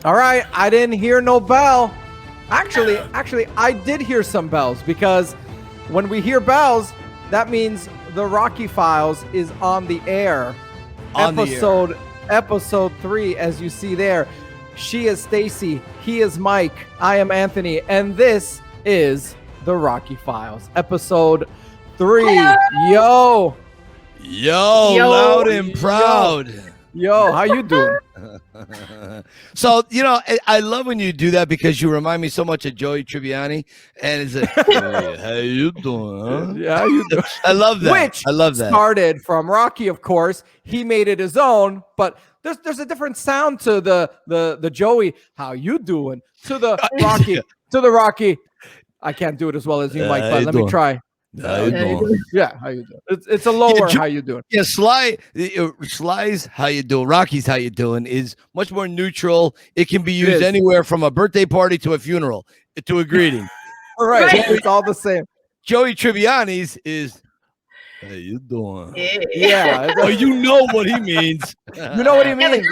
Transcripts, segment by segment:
All right, I didn't hear no bell. Actually, I did hear some bells because when we hear bells, that means the Rocky Files is on the air. Episode 3, as you see there. She is Stacy, he is Mike, I am Anthony, and this is the Rocky Files, episode 3. Hello. Yo, loud and proud. Yo, how you doing? So, I love when you do that because you remind me so much of Joey Tribbiani. And it's like, hey, how you doing? Huh? Yeah, how you doing? I love that. I love that. Started from Rocky, of course. He made it his own, but there's a different sound to the Joey, how you doing? To the Rocky. I can't do it as well as you, Mike, but let me try. How you doing? Yeah, how you doing? It's a lower how you doing. Yeah, Sly's how you doing, Rocky's how you doing is much more neutral. It can be used anywhere from a birthday party to a funeral to a greeting. All right. It's all the same. Joey Tribbiani's is how you doing? Yeah. Oh, you know what he means. You know what he means.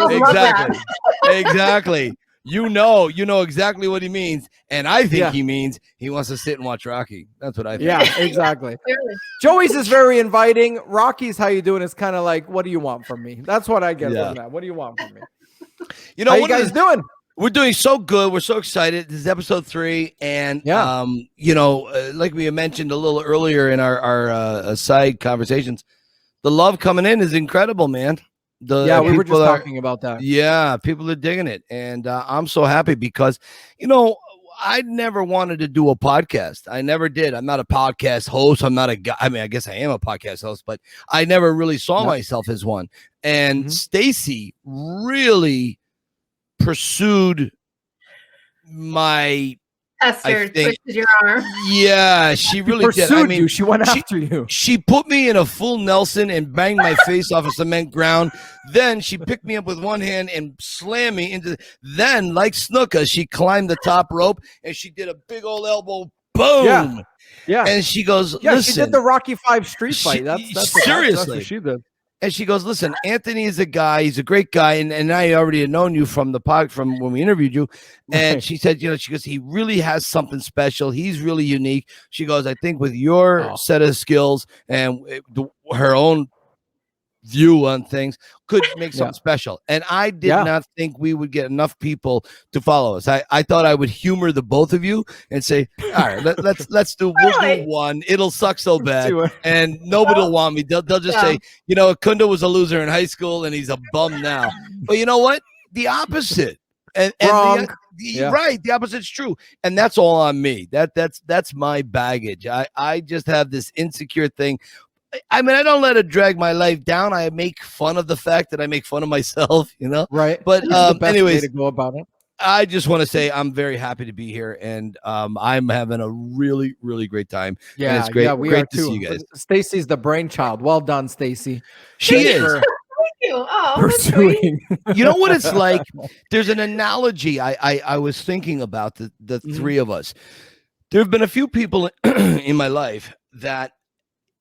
Exactly. You know exactly what he means, and I think he means he wants to sit and watch Rocky. That's what I think. Yeah, exactly. Joey's is very inviting. Rocky's how you doing is kind of like, what do you want from me? That's what I get from that. What do you want from me? How you guys doing? We're doing so good. We're so excited. This is episode 3, and like we mentioned a little earlier in our side conversations, the love coming in is incredible, man. We were just talking about that. Yeah, people are digging it, and I'm so happy because, I never wanted to do a podcast. I never did. I'm not a podcast host. I'm not a guy. I mean, I guess I am a podcast host, but I never really saw myself as one. And Stacy really pursued my. Esther twisted your arm. Yeah, she really pursued did. I mean, you. She went after you. She put me in a full Nelson and banged my face off a cement ground. Then she picked me up with one hand and slammed me into. Then, like Snuka, she climbed the top rope and she did a big old elbow. Boom. Yeah. And she goes, "Listen." Listen, she did the Rocky 5 street fight. That's seriously. That's what she did. And she goes, listen, Anthony is a guy. He's a great guy. And I already had known you from the pod, from when we interviewed you. And she said, she goes, he really has something special. He's really unique. She goes, I think with your set of skills and her own view on things could make something special. And I did not think we would get enough people to follow us. I thought I would humor the both of you and say, all right, let's do one. It'll suck so bad and nobody will want me. They'll just say, Kunda was a loser in high school and he's a bum now. But you know what? The opposite. And right, the opposite's true. And that's all on me. That's my baggage. I just have this insecure thing. I mean, I don't let it drag my life down. I make fun of the fact that I make fun of myself, Right. But anyways, way to go about it. I just want to say I'm very happy to be here, and I'm having a really, really great time. Yeah, and it's great. We great are to too. see you guys. Stacy's the brainchild. Well done, Stacy. She is. Thank you. Oh, pursuing. You know what it's like? There's an analogy I was thinking about the three of us. There have been a few people in my life that.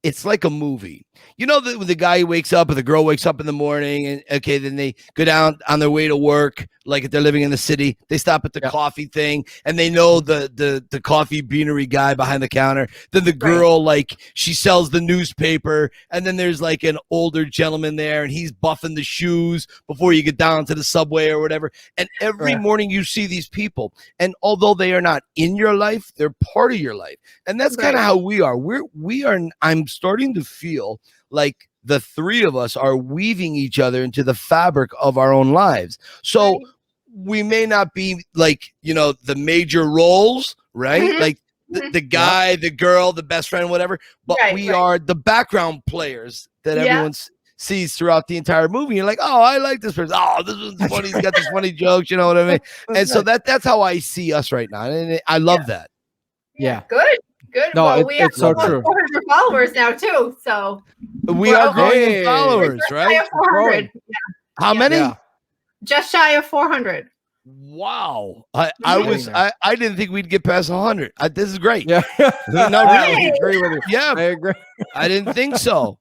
It's like a movie. The guy who wakes up or the girl wakes up in the morning and then they go down on their way to work, like if they're living in the city, they stop at the coffee thing and they know the coffee beanery guy behind the counter. Then the girl, like she sells the newspaper and then there's like an older gentleman there and he's buffing the shoes before you get down to the subway or whatever. And every morning you see these people. And although they are not in your life, they're part of your life. And that's kind of how we are. I'm starting to feel like the three of us are weaving each other into the fabric of our own lives. So we may not be like, the major roles, right? Like the guy, the girl, the best friend, whatever, but we are the background players that everyone sees throughout the entire movie. You're like, oh, I like this person. Oh, this one's funny. He's got this funny jokes. You know what I mean? And so that's how I see us right now. And I love that. Yeah. Good. No, we have so true. 400 followers now too. So we are growing in followers, right? Shy of 400. How many? Just shy of 400. Wow. I didn't think we'd get past 100. This is great. Yeah. No, I really. agree with you. Yeah. I agree. I didn't think so.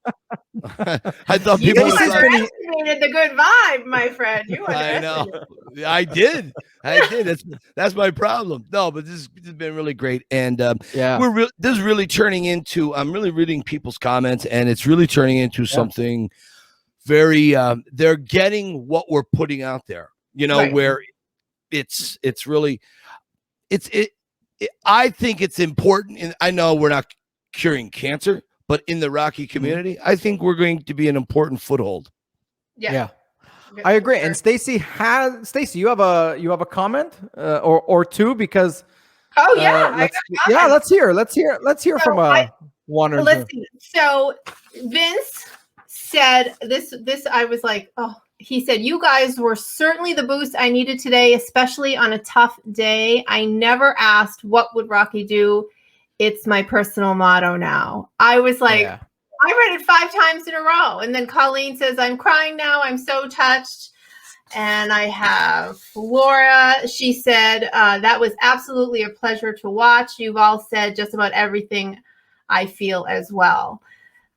I thought You people would say, underestimated the good vibe, my friend. You I know. underestimated. I did. That's my problem. No, but this has been really great. And this is really turning into, I'm really reading people's comments, and it's really turning into something very, they're getting what we're putting out there, where it's really, I think it's important. And I know we're not curing cancer, but in the Rocky community, I think we're going to be an important foothold. Yeah. I agree. And Stacy, you have a comment or two, because let's hear from one or listen, two. So Vince said this I was like, oh, he said, you guys were certainly the boost I needed today, especially on a tough day. I never asked what would Rocky do. It's my personal motto now. I was like, I read it 5 times in a row. And then Colleen says, I'm crying now. I'm so touched. And I have Laura. She said, that was absolutely a pleasure to watch. You've all said just about everything I feel as well.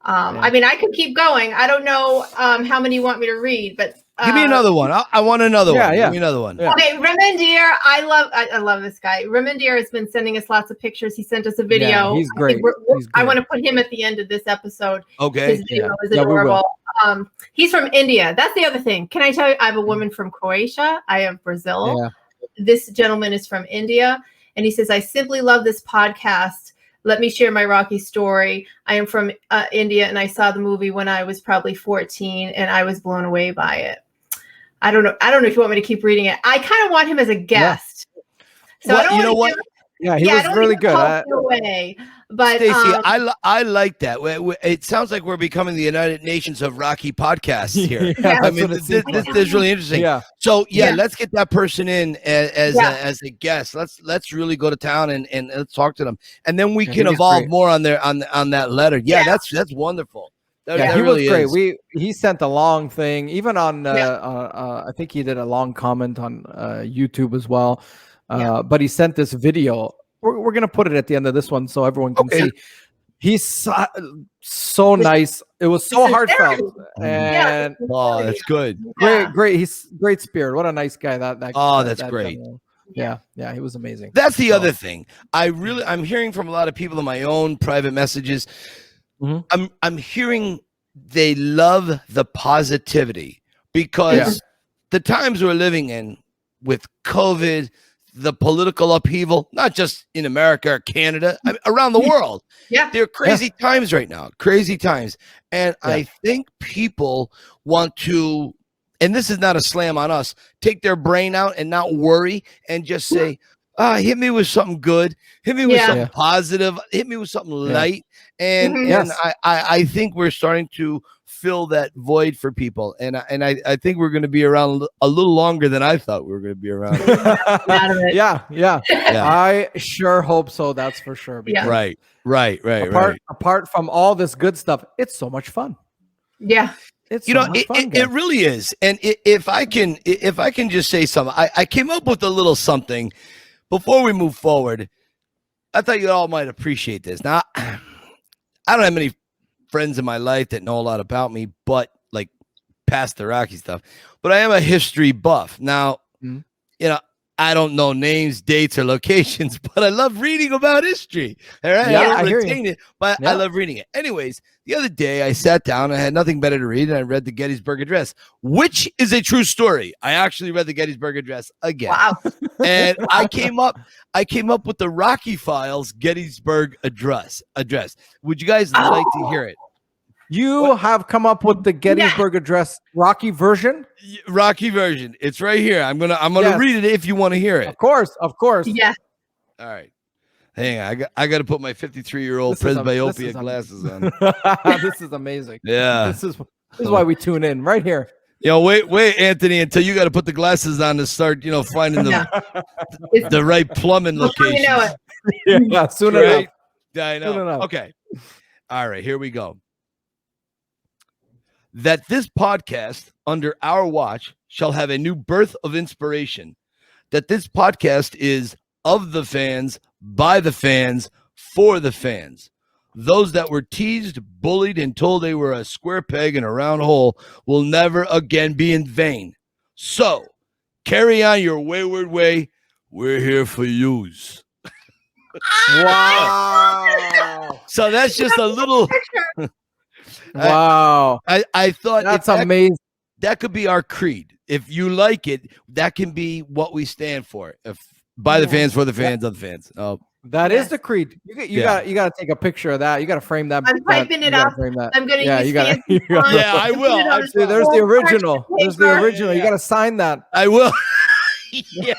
I mean, I could keep going. I don't know how many you want me to read, but give me another one. I want another one. Yeah. Give me another one. Yeah. Okay, Remendier. I love this guy. Remendier has been sending us lots of pictures. He sent us a video. Yeah, he's great. I want to put him at the end of this episode. Okay. His video is adorable. He's from India. That's the other thing. Can I tell you, I have a woman from Croatia. I have Brazil. Yeah. This gentleman is from India. And he says, I simply love this podcast. Let me share my Rocky story. I am from India, and I saw the movie when I was probably 14, and I was blown away by it. I don't know if you want me to keep reading it. I kind of want him as a guest. Yeah. So well, you know what? Yeah, he was really good. But Stacy, I like that. It sounds like we're becoming the United Nations of Rocky podcasts here. I mean, this is really interesting. Yeah. So let's get that person in as a guest. Let's really go to town and let's talk to them, and then we can evolve more on that letter. Yeah, that's wonderful. That he really was great. He sent a long thing, even on I think he did a long comment on YouTube as well. But he sent this video. We're gonna put it at the end of this one so everyone can see. He's so nice. It was so heartfelt. And that's good. Great. He's great spirit. What a nice guy. That's great. Yeah, he was amazing. That's the other thing. I'm hearing from a lot of people in my own private messages. Mm-hmm. I'm hearing they love the positivity because the times we're living in with COVID, the political upheaval, not just in America or Canada, I mean, around the world. They're crazy times right now, crazy times. And I think people want to, and this is not a slam on us, take their brain out and not worry and just say, hit me with something good, hit me with something positive, hit me with something light. And I think we're starting to fill that void for people. And I think we're going to be around a little longer than I thought we were going to be around. Yeah. I sure hope so. That's for sure. Right. Apart from all this good stuff, it's so much fun. Yeah. It's it really is. And if I can just say something, I came up with a little something before we move forward. I thought you all might appreciate this. Now, I don't have many friends in my life that know a lot about me, but like past the Rocky stuff, but I am a history buff. Now, I don't know names, dates, or locations, but I love reading about history. All right. I don't retain it, but I love reading it. Anyways, the other day I sat down, I had nothing better to read, and I read the Gettysburg Address, which is a true story. I actually read the Gettysburg Address again. Wow. And I came up with the Rocky Files Gettysburg Address. Would you guys like to hear it? You have come up with the Gettysburg Address Rocky version? Rocky version. It's right here. I'm gonna read it if you want to hear it. Of course. Yeah. All right. Hang on. I got to put my 53-year-old presbyopia glasses on. This is amazing. Yeah. This is why we tune in right here. Wait, Anthony, until you got to put the glasses on to start, finding the right plumbing location. You know it. Yeah, soon enough. I know. Soon enough. Okay. All right, here we go. That this podcast under our watch shall have a new birth of inspiration. that this podcast is of the fans, by the fans, for the fans. Those that were teased, bullied, and told they were a square peg in a round hole will never again be in vain. So, carry on your wayward way. We're here for yous. Wow. So that's just a little. Wow. I thought that's amazing. That could be our creed. If you like it, that can be what we stand for. If by the fans, for the fans, of the fans. Oh. That is the creed. You got to take a picture of that. You got to frame that. I'm typing it up. I'm going to use fancy fonts. Yeah, I will. There's the original. There's the original. You got to sign that. I will. Yeah.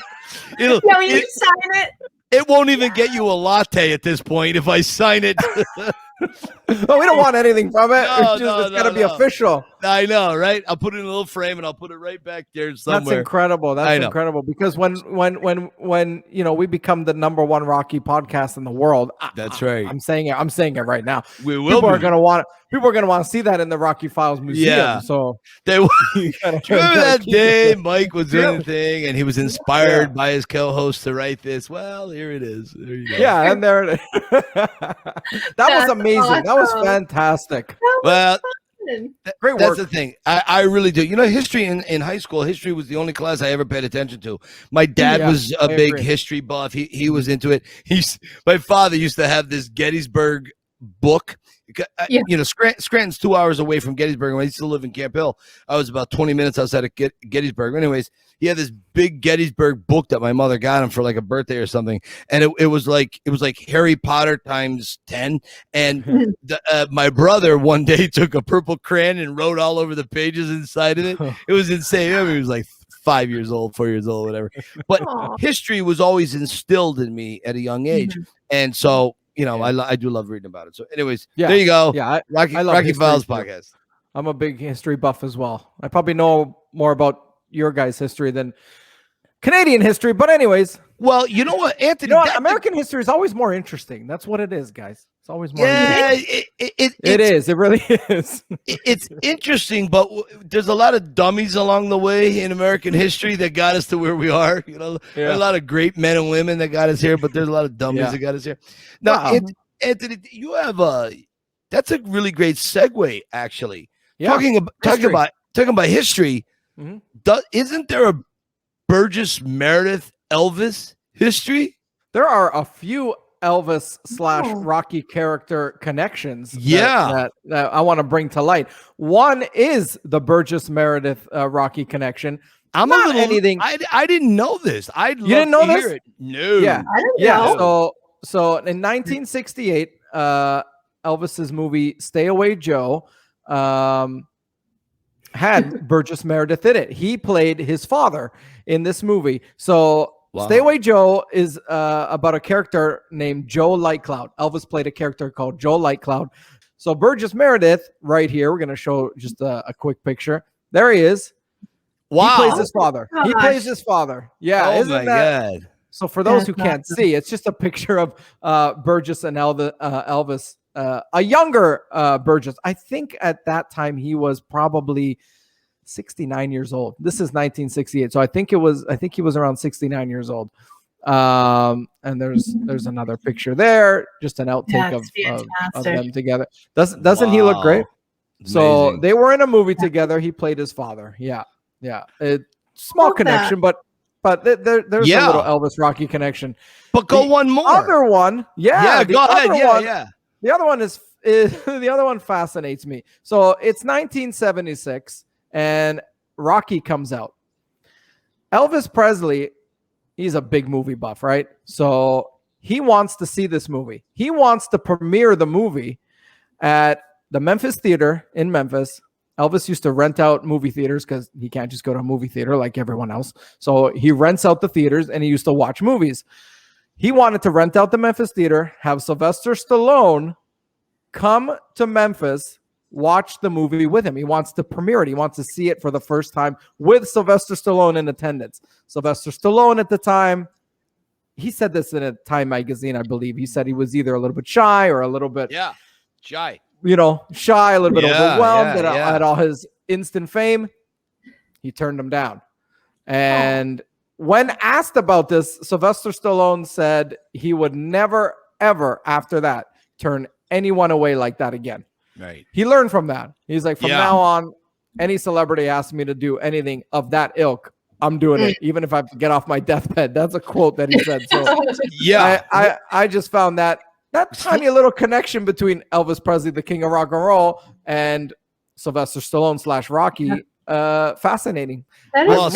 You sign it. It won't even get you a latte at this point if I sign it. Oh, we don't want anything from it. It's got to be official. I know, right? I'll put it in a little frame and I'll put it right back there somewhere. That's incredible. That's incredible because when we become the number one Rocky podcast in the world. That's right. I'm saying it right now. We will. People are going to want to see that in the Rocky Files Museum. Yeah. So they will. Remember that day Mike was doing the thing and he was inspired by his co-host to write this. Well, here it is. There you go. Yeah, and there it is. That was amazing. Awesome. That was fantastic. Well, great work. That's the thing. I really do. History in high school, history was the only class I ever paid attention to. My dad was a big history buff. He was into it. My father used to have this Gettysburg book. Scranton's 2 hours away from Gettysburg. When I used to live in Camp Hill, I was about 20 minutes outside of Gettysburg. Anyways, he had this big Gettysburg book that my mother got him for like a birthday or something, and it was like Harry Potter times 10. And my brother one day took a purple crayon and wrote all over the pages inside of it. It was insane. I mean, he was like 4 years old, whatever. But history was always instilled in me at a young age, and so. I do love reading about it. So, anyways, there you go. Yeah, I love Rocky Files podcast. I'm a big history buff as well. I probably know more about your guys' history than Canadian history. But anyways, well, you know what, Anthony? American history is always more interesting. That's what it is, guys. It's always more. Yeah, it is. It really is. It's interesting, but there's a lot of dummies along the way in American history that got us to where we are. There's a lot of great men and women that got us here, but there's a lot of dummies that got us here. Now, Anthony, you have that's a really great segue, actually. Yeah. Talking about history. Mm-hmm. Isn't there a Burgess Meredith Elvis history? There are a few Elvis / Rocky character connections that I want to bring to light. One is the Burgess Meredith Rocky connection. I didn't know this. You didn't know this? It. No. Yeah. I didn't know. So in 1968, Elvis's movie Stay Away Joe had Burgess Meredith in it. He played his father in this movie. So Stay Away Joe is about a character named Joe Lightcloud. Elvis played a character called Joe Lightcloud. So Burgess Meredith, right here, we're going to show just a quick picture. There he is. Wow. He plays his father. He plays his father. Yeah. Oh, my God. So for those who can't see, it's just a picture of Burgess and Elvis, a younger Burgess. I think at that time he was probably 69 years old. This is 1968. So I think he was around 69 years old. And there's another picture there, just an outtake of them together. Doesn't he look great? Amazing. So they were in a movie together. He played his father. Yeah. Small connection, but there's a little Elvis Rocky connection. But go one more. Other one, go ahead. The other one is the other one fascinates me. So it's 1976, and Rocky comes out. Elvis Presley, he's a big movie buff, right? So he wants to see this movie. He wants to premiere the movie at the Memphis Theater in Memphis. Elvis used to rent out movie theaters because he can't just go to a movie theater like everyone else. So he rents out the theaters and he used to watch movies. He wanted to rent out the Memphis Theater, have Sylvester Stallone come to Memphis, watch the movie with him. He wants to premiere it. He wants to see it for the first time with Sylvester Stallone in attendance. Sylvester Stallone at the time, he said this in a Time magazine, I believe. He said he was either a little bit shy or a little bit shy. Shy, a little bit overwhelmed at all his instant fame. He turned him down. And when asked about this, Sylvester Stallone said he would never, ever after that turn anyone away like that again. Right. He learned from that. He's like, from now on, any celebrity asks me to do anything of that ilk, I'm doing it, even if I have to get off my deathbed. That's a quote that he said. So I just found that tiny little connection between Elvis Presley, the king of rock and roll, and Sylvester Stallone / Rocky fascinating. That is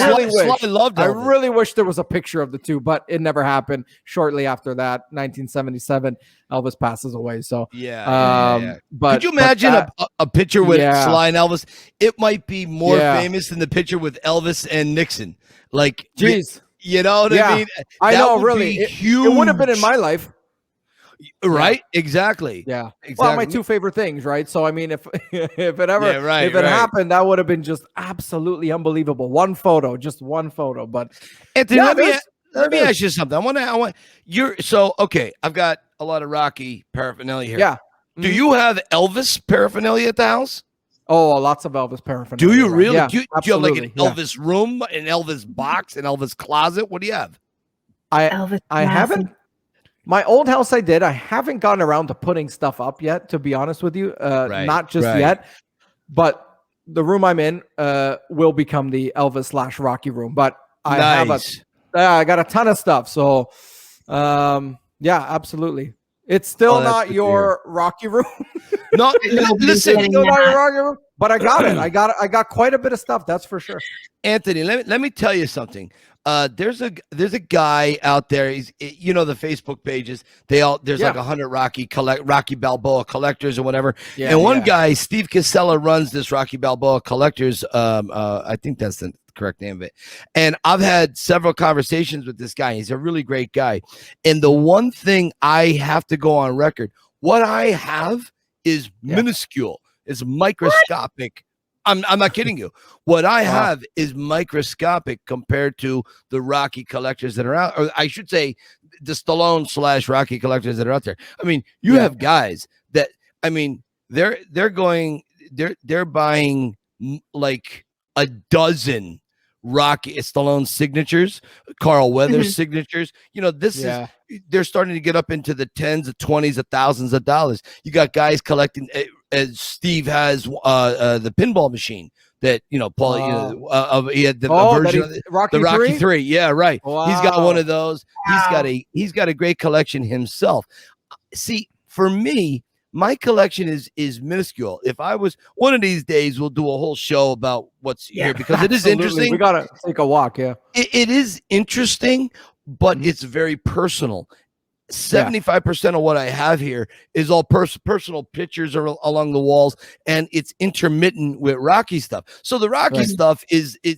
I really wish there was a picture of the two, but it never happened. Shortly after that, 1977, Elvis passes away. So but could you imagine a picture with Sly and Elvis? It might be more famous than the picture with Elvis and Nixon. Like, geez, you know what I mean? I know, really. It would have been in my life. Right, exactly. Yeah, exactly. Well, my two favorite things, right? So I mean, if it happened, that would have been just absolutely unbelievable. Just one photo. But Anthony, let me ask you something. I've got a lot of Rocky paraphernalia here. Yeah. Do you have Elvis paraphernalia at the house? Oh, lots of Elvis paraphernalia. Do you really? Yeah, do you have like an Elvis room, an Elvis box, an Elvis closet? What do you have? I haven't. My old house, I did. I haven't gotten around to putting stuff up yet, to be honest with you. Not just yet. But the room I'm in will become the Elvis / Rocky room. But I got a ton of stuff. So, absolutely. It's still not your Rocky room. No, listen. Still not your Rocky room. But I got it. I got quite a bit of stuff. That's for sure. Anthony, let me tell you something. There's a guy out there. He's the Facebook pages. There's like 100 Rocky Balboa collectors or whatever. Yeah, and one guy, Steve Casella, runs this Rocky Balboa collectors. I think that's the correct name of it. And I've had several conversations with this guy. He's a really great guy. And the one thing I have to go on record, what I have is minuscule. It's microscopic. I'm not kidding you. What I have is microscopic compared to the Rocky collectors that are out, or I should say the Stallone / Rocky collectors that are out there. I mean, you have guys that, I mean, they're buying like a dozen Rocky Stallone signatures, Carl Weathers signatures. They're starting to get up into the tens of 20s of thousands of dollars. You got guys collecting, as Steve has the pinball machine that Paul he had the version of the Rocky 3. Yeah, right. Wow. He's got one of those. Wow. He's got a great collection himself. See, for me, my collection is minuscule. If I was one of these days, we'll do a whole show about what's here because it is interesting. We gotta take a walk. Yeah, it is interesting, but it's very personal. 75% of what I have here is all personal pictures along the walls, and it's intermittent with Rocky stuff. So the Rocky stuff is a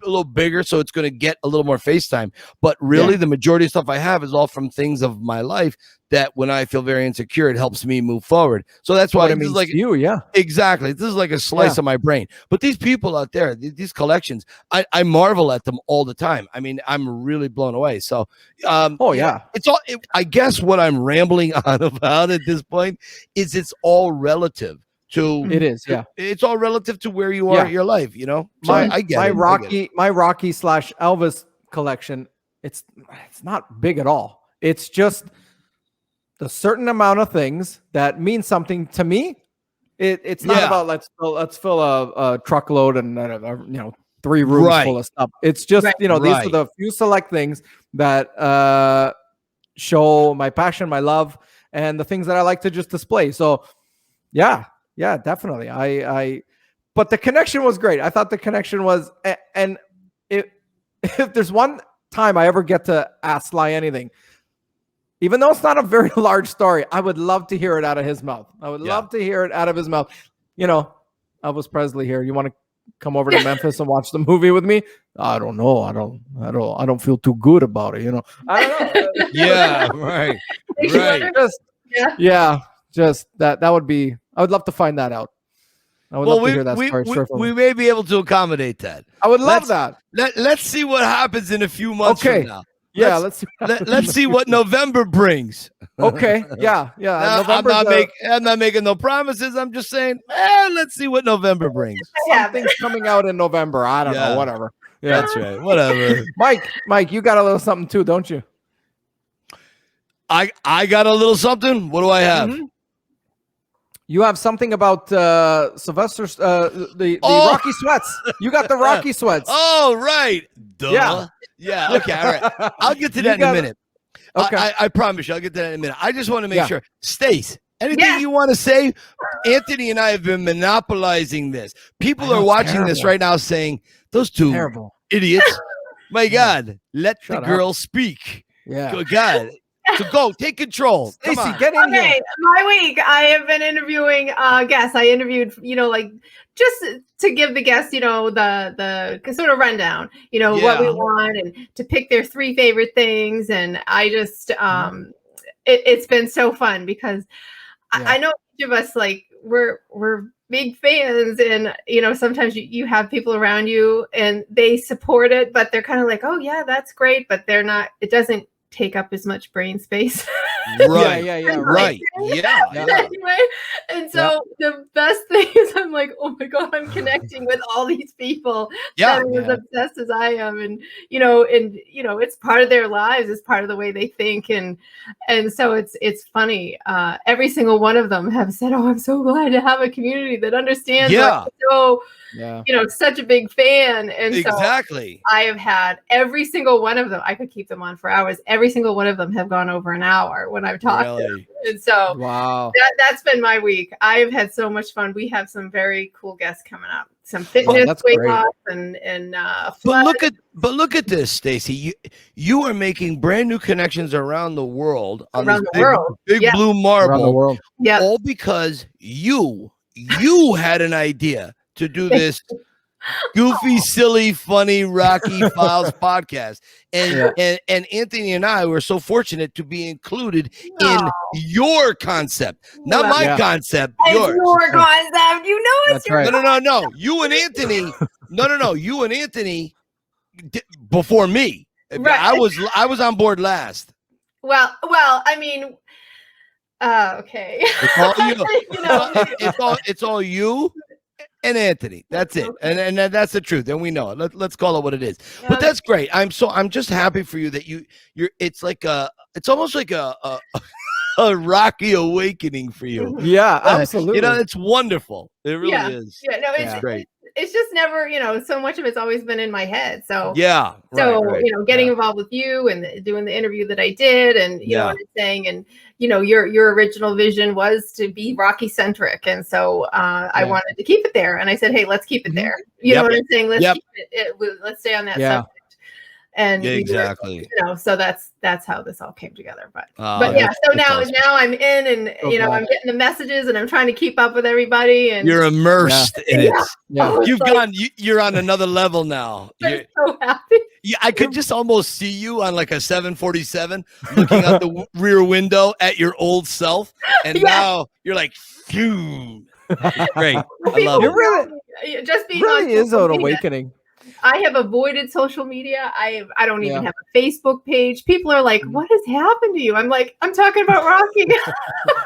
little bigger, so it's going to get a little more face time. But really, the majority of stuff I have is all from things of my life that when I feel very insecure, it helps me move forward. So that's why it means like you, exactly. This is like a slice of my brain. But these people out there, these collections, I marvel at them all the time. I mean, I'm really blown away. So, it's all. I guess what I'm rambling on about at this point is it's all relative to. It is, It's all relative to where you are in your life. So I get my Rocky / Elvis collection. It's not big at all. It's just the certain amount of things that mean something to me. It's not about let's fill a truckload and 3 rooms full of stuff. It's just these are the few select things that show my passion, my love, and the things that I like to just display. So definitely. But the connection was great. I thought the connection was, and if there's one time I ever get to ask Sly anything, even though it's not a very large story, I would love to hear it out of his mouth. I would love to hear it out of his mouth. Elvis Presley here. You want to come over to Memphis and watch the movie with me? I don't know. I don't feel too good about it. I don't know. Yeah, right. Just that would be. I would love to find that out. I would love to hear that story. We may be able to accommodate that. I would love that. Let's see what happens in a few months from now. Let's see what November brings. Okay. Yeah. I'm not making no promises. I'm just saying, let's see what November brings. Something's coming out in November. I don't know. Whatever. Yeah. That's right. Whatever. Mike, you got a little something too, don't you? I got a little something. What do I have? Mhm. You have something about Sylvester's the Oh. Rocky sweats. You got the Rocky sweats. Oh, right. Duh. Yeah. Yeah. Okay. All right. I'll get to that in a minute. Okay. I promise you, I'll get to that in a minute. I just want to make Yeah. sure. Stace, anything you want to say? Anthony and I have been monopolizing this. People are watching this right now saying, those two idiots. My God, let the girl speak. Yeah. Good God. So go, take control. Stacy, get in here. Okay, my week. I have been interviewing guests. I interviewed, like just to give the guests, the sort of rundown, what we want and to pick their 3 favorite things. And I just, it's been so fun because I know each of us, like we're big fans, and sometimes you have people around you and they support it, but they're kind of like, oh yeah, that's great, but they're not. It doesn't take up as much brain space. Right. Right. Yeah. Anyway, and so the best thing is I'm like, oh my God, I'm connecting with all these people that are as obsessed as I am. And, it's part of their lives. It's part of the way they think. And so it's funny. Every single one of them have said, oh, I'm so glad to have a community that understands. Such a big fan. And exactly. So I have had every single one of them. I could keep them on for hours. Every single one of them have gone over an hour when I've talked to them. And so that's been my week. I have had so much fun. We have some very cool guests coming up. Some fitness, weight loss, and but look at this, Stacy. You are making brand new connections around the world on this big blue marble. Around the world. Yeah. All because you had an idea to do this goofy, silly, funny Rocky Files podcast. And Anthony and I were so fortunate to be included in your concept. Not my concept, yours. Your concept. It's your concept. No. You and Anthony. No. You and Anthony before me. Right. I was on board last. Well, I mean, okay. It's all you. It's all you and Anthony. That's it. And that's the truth. And we know it. Let's call it what it is. But that's great. I'm just happy for you that you're it's almost like a Rocky awakening for you. Yeah, absolutely. It's wonderful. It really is. Yeah, no, it's great. It's just never, so much of it's always been in my head. So getting involved with you and doing the interview that I did, and what I'm saying, and your original vision was to be Rocky centric, and so I wanted to keep it there. And I said, hey, let's keep it there. You know what I'm saying? Let's keep it. Let's stay on that subject. And exactly. So that's how this all came together. But so now I'm in, and I'm getting the messages, and I'm trying to keep up with everybody. And you're immersed in it. Yeah. You're on another level now. I'm so happy. Yeah, I could just almost see you on like a 747 looking out the rear window at your old self, and now you're like, phew. Great. I love it. Really, just being really is an awakening. I have avoided social media. I don't even have a Facebook page. People are like, what has happened to you? I'm like, I'm talking about Rocky.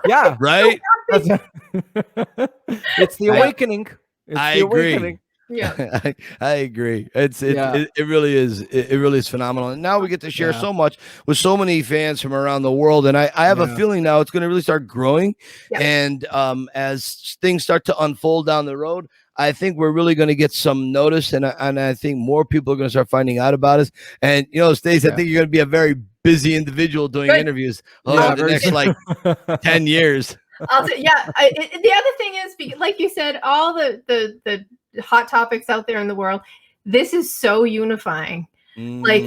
Yeah. Right. It's the awakening. I agree. Awakening. Yeah. I agree. It really is. It really is phenomenal. And now we get to share so much with so many fans from around the world. And I have a feeling now it's going to really start growing. Yeah. And as things start to unfold down the road, I think we're really going to get some notice, and I think more people are going to start finding out about us. And Stace, I think you're going to be a very busy individual doing interviews over the next 10 years. The other thing is, like you said, all the hot topics out there in the world, this is so unifying. Like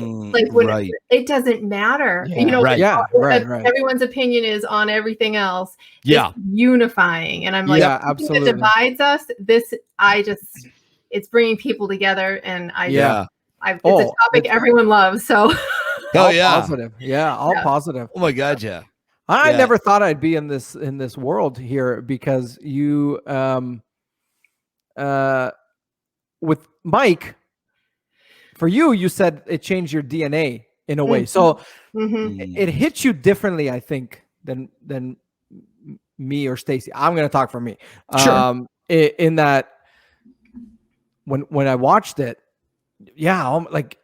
when it doesn't matter, everyone's opinion is on everything else. It's unifying, and I'm like, absolutely. That divides us. It's bringing people together, and it's a topic everyone loves. So, positive, all positive. Oh my God, yeah. I never thought I'd be in this world here, because you, with Mike. For you said it changed your DNA in a way. So it hits you differently, I think, than me or Stacy. I'm going to talk for me. Sure. In that when I watched it, like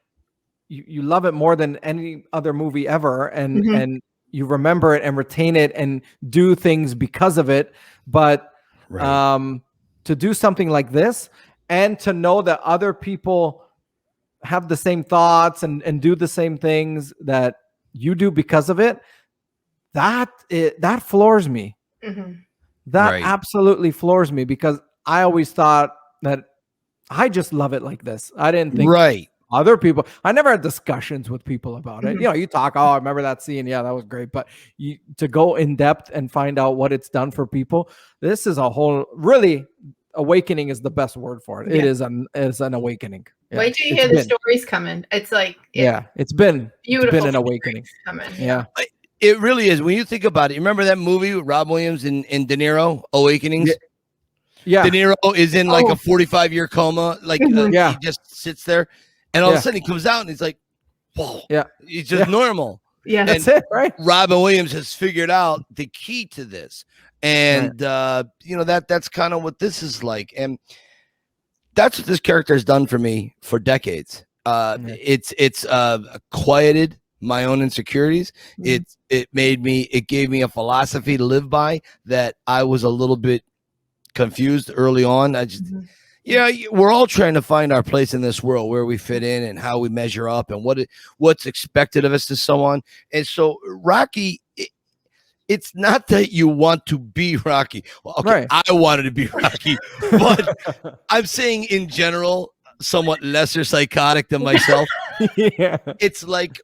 you love it more than any other movie ever, and Mhm. and you remember it and retain it and do things because of it. But to do something like this and to know that other people have the same thoughts and do the same things that you do because of it, that floors me. Mhm. That Right. absolutely floors me, because I always thought that I just love it like this. I didn't think Right. other people, I never had discussions with people about it. Mhm. You know, you talk, oh, I remember that scene. Yeah, that was great. But to go in depth and find out what it's done for people, this is a whole, really, awakening is the best word for it. Yeah. It's an awakening. Yeah, Wait till you it's hear the been. stories coming. It's like It's been beautiful. an awakening. Coming. Yeah. It really is. When you think about it, you remember that movie with Rob Williams and De Niro, Awakenings? Yeah. De Niro is in like a 45-year coma. Like Yeah. he just sits there, and all of a sudden he comes out and he's like, whoa. Yeah. He's just normal. Yeah. That's it, right? Robin Williams has figured out the key to this. And you know, that's kind of what this is like. And that's what this character has done for me for decades. It's quieted my own insecurities. Mhm. It gave me a philosophy to live by that I was a little bit confused early on. We're all trying to find our place in this world, where we fit in and how we measure up and what's expected of us to so on. And so Rocky, it's not that you want to be Rocky. Well, okay, Right. I wanted to be Rocky, but I'm saying in general, somewhat lesser psychotic than myself. Yeah. It's like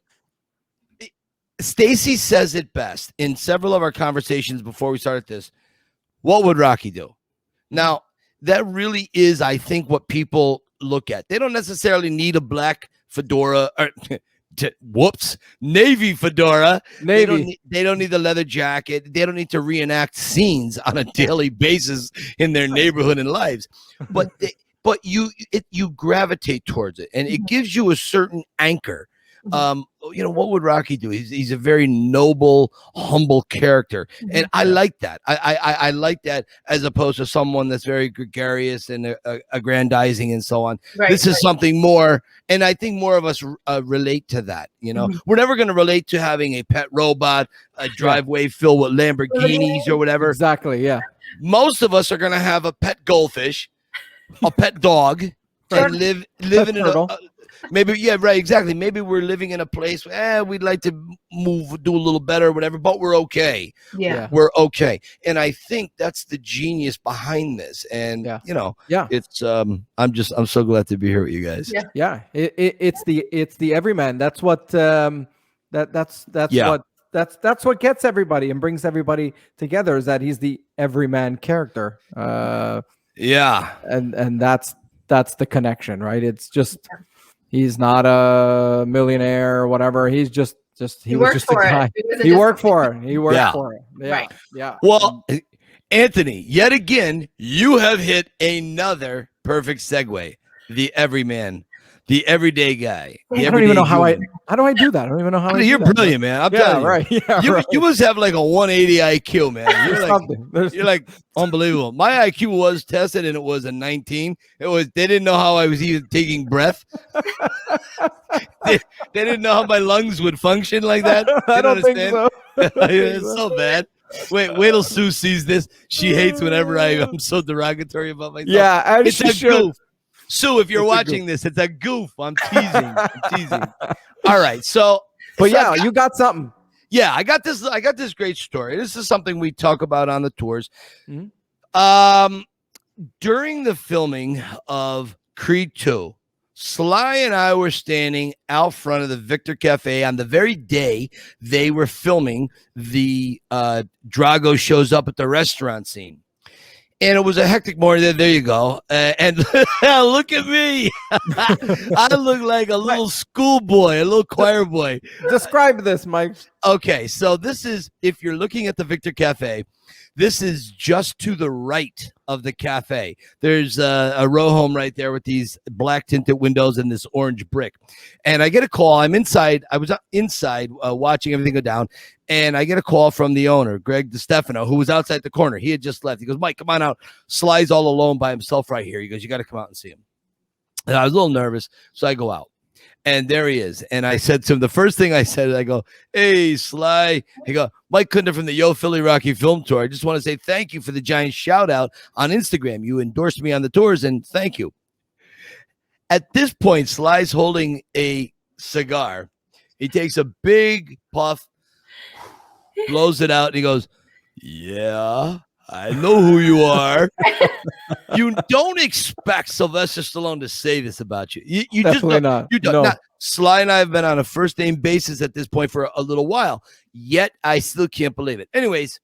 Stacy says it best in several of our conversations before we started this. What would Rocky do? Now, that really is, I think, what people look at. They don't necessarily need a black fedora or navy fedora. Navy. They don't need the leather jacket. They don't need to reenact scenes on a daily basis in their neighborhood and lives. But you gravitate towards it, and it gives you a certain anchor. You know, what would Rocky do? He's a very noble, humble character, and I like that. I like that, as opposed to someone that's very gregarious and aggrandizing and so on. Right, this is something more, and I think more of us relate to that. You know, we're never going to relate to having a pet robot, a driveway filled with Lamborghinis or whatever. Exactly. Yeah. Most of us are going to have a pet goldfish, a pet dog, and live in a maybe, exactly. Maybe we're living in a place where we'd like to do a little better or whatever, but we're okay. Yeah. We're okay. And I think that's the genius behind this. And you know, it's I'm so glad to be here with you guys. Yeah. It's the everyman. That's what that's what gets everybody and brings everybody together, is that he's the everyman character. And that's the connection, right? It's just, he's not a millionaire or whatever. He's just he was just a guy. He worked for it. He worked for it. Yeah. Right. Yeah. Well, Anthony, yet again, you have hit another perfect segue. The everyman, the everyday guy. I don't even know how do I do that? I don't even know how. You're brilliant, man. I'm telling you. Right. Yeah, you must have like a 180 IQ, man. You're like unbelievable. My IQ was tested and it was a 19. They didn't know how I was even taking breath. they didn't know how my lungs would function like that. I don't think so. It's so bad. Wait till Sue sees this. She hates whenever I'm so derogatory about myself. Yeah, it's a goof. Sue, if you're watching this, it's a goof. I'm teasing. All right, you got something. Yeah, I got this great story. This is something we talk about on the tours. During the filming of Creed 2, Sly and I were standing out front of the Victor Cafe on the very day they were filming the Drago shows up at the restaurant scene. And it was a hectic morning. There you go. And look at me. I look like a little schoolboy, a little choir boy. Describe this, Mike. Okay, so this is, if you're looking at the Victor Cafe, this is just to the right of the cafe. There's a row home right there with these black tinted windows and this orange brick. And I get a call. I'm inside. I was inside watching everything go down. And I get a call from the owner, Greg DeStefano, who was outside the corner. He had just left. He goes, Mike, come on out. Sly's all alone by himself right here. He goes, you got to come out and see him. And I was a little nervous, so I go out. And there he is. And I said to him, the first thing I said, I go, "Hey, Sly." He go, "Mike Kunder from the Yo Philly Rocky Film Tour. I just want to say thank you for the giant shout out on Instagram. You endorsed me on the tours, and thank you." At this point, Sly's holding a cigar. He takes a big puff, blows it out, and he goes, "Yeah, I know who you are." You don't expect Sylvester Stallone to say this about you. You just don't. not. You don't. No. Now, Sly and I have been on a first name basis at this point for a little while, yet I still can't believe it. Anyways,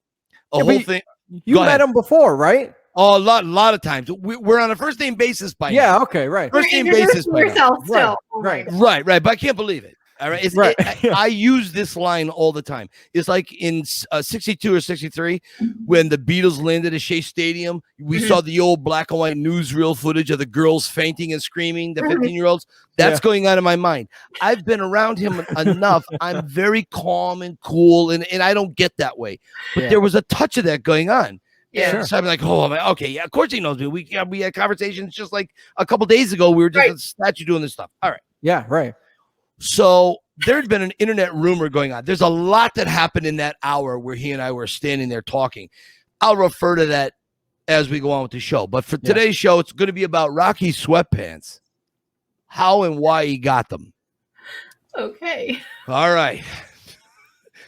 whole thing. You met him before, right? Oh, a lot of times. We're on a first name basis by now. Yeah, okay, right. First name basis by now. Still. Right. Right. But I can't believe it. All right. I use this line all the time. It's like in 62 or 63, when the Beatles landed at Shea Stadium, we saw the old black and white newsreel footage of the girls fainting and screaming, the 15-year-olds. That's going on in my mind. I've been around him enough. I'm very calm and cool, and I don't get that way. But there was a touch of that going on. Yeah. Sure. So I'm like, okay, yeah, of course he knows me. We had conversations just like a couple days ago. We were just at the statue doing this stuff. All right. Yeah, right. So there'd been an internet rumor going on. There's a lot that happened in that hour where he and I were standing there talking. I'll refer to that as we go on with the show. But for today's show, it's going to be about Rocky's sweatpants, how and why he got them. Okay. All right.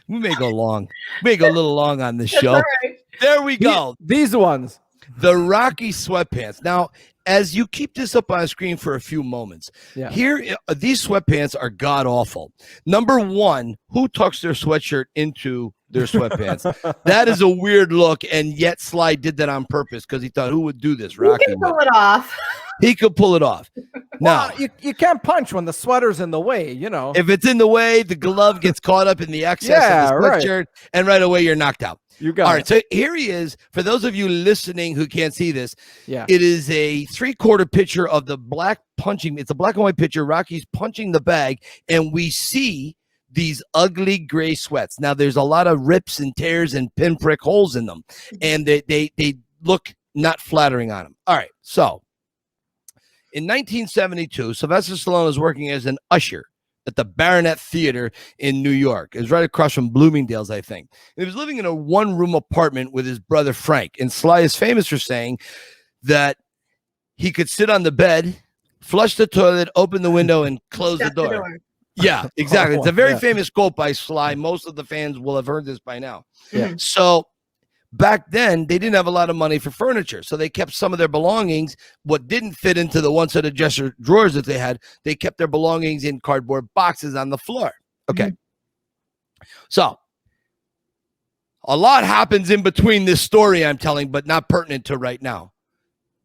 We may go long. We may go a little long on this show. Right. There we go. These ones. The Rocky sweatpants. Now, as you keep this up on the screen for a few moments, here, these sweatpants are god awful. Number one, who tucks their sweatshirt into their sweatpants? That is a weird look, and yet Sly did that on purpose because he thought, who would do this? Rocky. He can pull it off. He could pull it off. Now, you can't punch when the sweater's in the way, you know. If it's in the way, the glove gets caught up in the excess of the sweatshirt, and right away you're knocked out. You got All right, so here he is. For those of you listening who can't see this, it is a 3/4 picture of the black punching. It's a black and white picture. Rocky's punching the bag, and we see these ugly gray sweats. Now, there's a lot of rips and tears and pinprick holes in them, and they look not flattering on him. All right, so in 1972, Sylvester Stallone was working as an usher at the Baronet Theater in New York. It was right across from Bloomingdale's, I think. He was living in a one-room apartment with his brother Frank. And Sly is famous for saying that he could sit on the bed, flush the toilet, open the window, and close the door. Yeah, exactly. It's a very famous quote by Sly. Most of the fans will have heard this by now. Yeah. So back then, they didn't have a lot of money for furniture, so they kept some of their belongings. What didn't fit into the one set of dresser drawers that they had, they kept their belongings in cardboard boxes on the floor. Okay. So a lot happens in between this story I'm telling, but not pertinent to right now.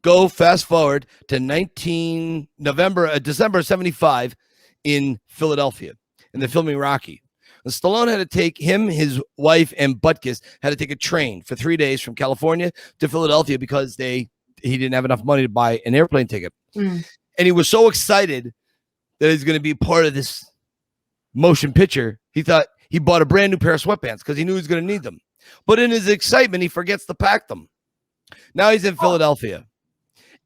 Go fast forward to December 75 in Philadelphia, and they're filming Rocky. And Stallone had to take him, his wife, and Butkus had to take a train for 3 days from California to Philadelphia because he didn't have enough money to buy an airplane ticket. And he was so excited that he's going to be part of this motion picture. He thought he bought a brand new pair of sweatpants because he knew he was going to need them. But in his excitement, he forgets to pack them. Now he's in Philadelphia,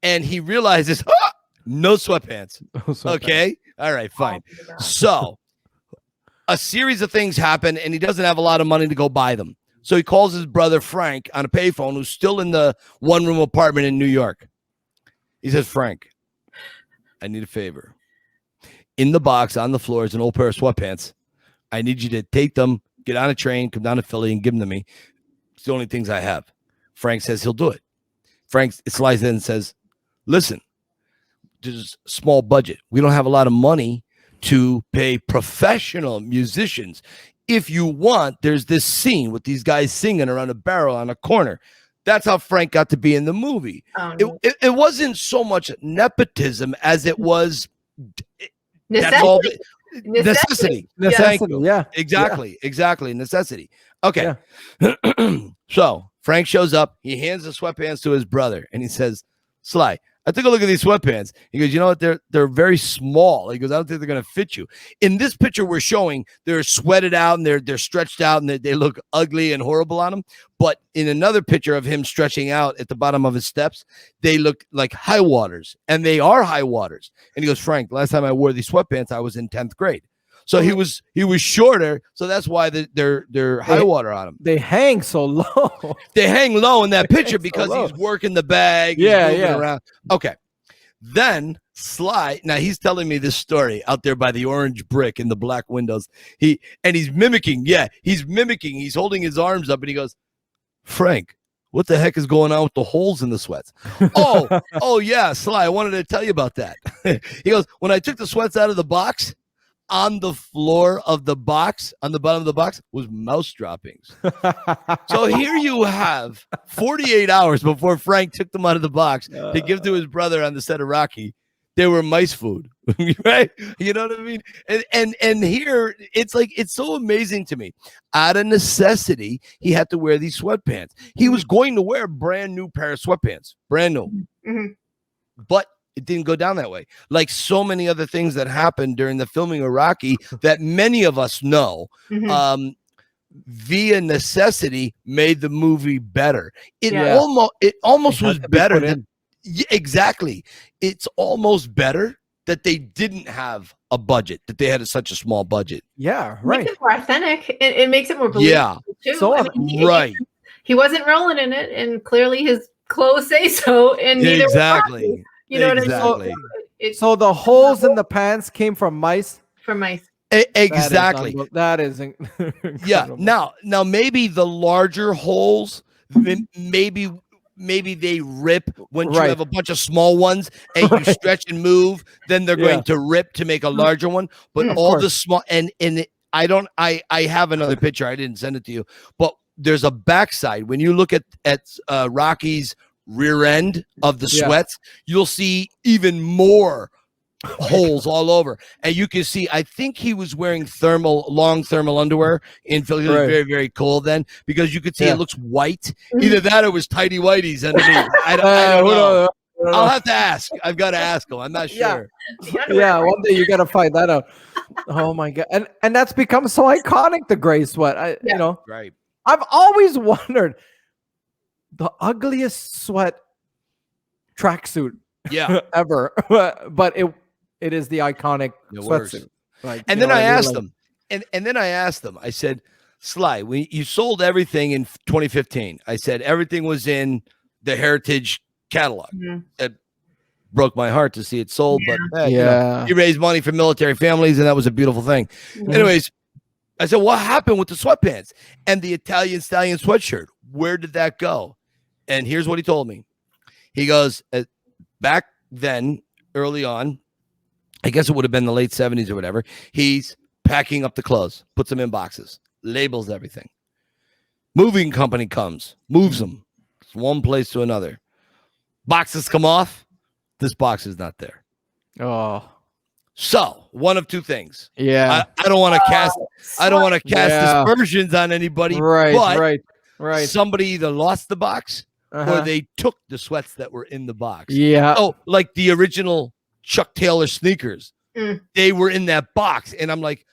and he realizes, no sweatpants. Okay. All right, fine. So a series of things happen, and he doesn't have a lot of money to go buy them. So he calls his brother Frank on a payphone, who's still in the one-room apartment in New York. He says, "Frank, I need a favor. In the box on the floor is an old pair of sweatpants. I need you to take them, get on a train, come down to Philly, and give them to me. It's the only things I have." Frank says he'll do it. Frank slides in and says, "Listen, there's a small budget. We don't have a lot of money to pay professional musicians. If you want, there's this scene with these guys singing around a barrel on a corner." That's how Frank got to be in the movie. It wasn't so much nepotism as it was necessity. Necessity. Yeah. Exactly. Necessity. Okay. So Frank shows up. He hands the sweatpants to his brother, and he says, "Sly, I took a look at these sweatpants. He goes, you know what? They're very small. He goes, I don't think they're going to fit you. In this picture we're showing, they're sweated out and they're stretched out and they look ugly and horrible on him. But in another picture of him stretching out at the bottom of his steps, they look like high waters, and they are high waters. And he goes, Frank, last time I wore these sweatpants, I was in 10th grade. So he was shorter, so that's why they're high water on him. They hang so low. They hang low in that picture because he's working the bag. He's moving around. Okay. Then Sly, now he's telling me this story out there by the orange brick in the black windows. He's mimicking. Yeah, he's mimicking. He's holding his arms up and he goes, Frank, what the heck is going on with the holes in the sweats? Oh yeah, Sly, I wanted to tell you about that. He goes, when I took the sweats out of the box, on the floor of the box, on the bottom of the box, was mouse droppings. So here you have 48 hours before Frank took them out of the box to give to his brother on the set of Rocky. They were mice food, right? You know what I mean? And here, it's like, it's so amazing to me. Out of necessity, he had to wear these sweatpants. He was going to wear a brand new pair of sweatpants, brand new. Mm-hmm. But it didn't go down that way. Like so many other things that happened during the filming of Rocky that many of us know, via necessity made the movie better. It almost was better than exactly. It's almost better that they didn't have a budget, that they had such a small budget. Yeah, right. It makes it more authentic. It makes it more believable too. So he wasn't rolling in it, and clearly his clothes say so. And exactly. You know what I mean? So the holes in the pants came from mice? From mice. Exactly. That is yeah. Now maybe the larger holes, maybe they rip when you have a bunch of small ones and you stretch and move, then they're going to rip to make a larger one. But all the small and I have another picture. I didn't send it to you, but there's a backside. When you look at Rocky's rear end of the sweats, you'll see even more holes all over, and you can see, I think he was wearing long thermal underwear in Philly. It was very, very cold then, because you could see it looks white. Either that or it was tighty whities underneath. I don't know. I'll have to ask. I've got to ask him. I'm not sure. Yeah, one day you got to find that out. Oh my god. And that's become so iconic, the gray sweat. You know, right. I've always wondered, the ugliest sweat tracksuit ever, but it is the iconic sweatsuit. Like, and then I asked them, and then I asked them, I said, Sly, when you sold everything in 2015, I said everything was in the Heritage catalog. It broke my heart to see it sold, but you know, you raised money for military families, and that was a beautiful thing. Anyways, I said, what happened with the sweatpants and the Italian Stallion sweatshirt? Where did that go? And here's what he told me. He goes, back then, early on, I guess it would have been the late 70s or whatever, he's packing up the clothes, puts them in boxes, labels everything. Moving company comes, moves them from one place to another. Boxes come off. This box is not there. Oh. So one of two things. Yeah. I don't want to cast. I don't want to cast aspersions on anybody. Right. Somebody either lost the box or they took the sweats that were in the box. Yeah. Oh, like the original Chuck Taylor sneakers. They were in that box, and I'm like,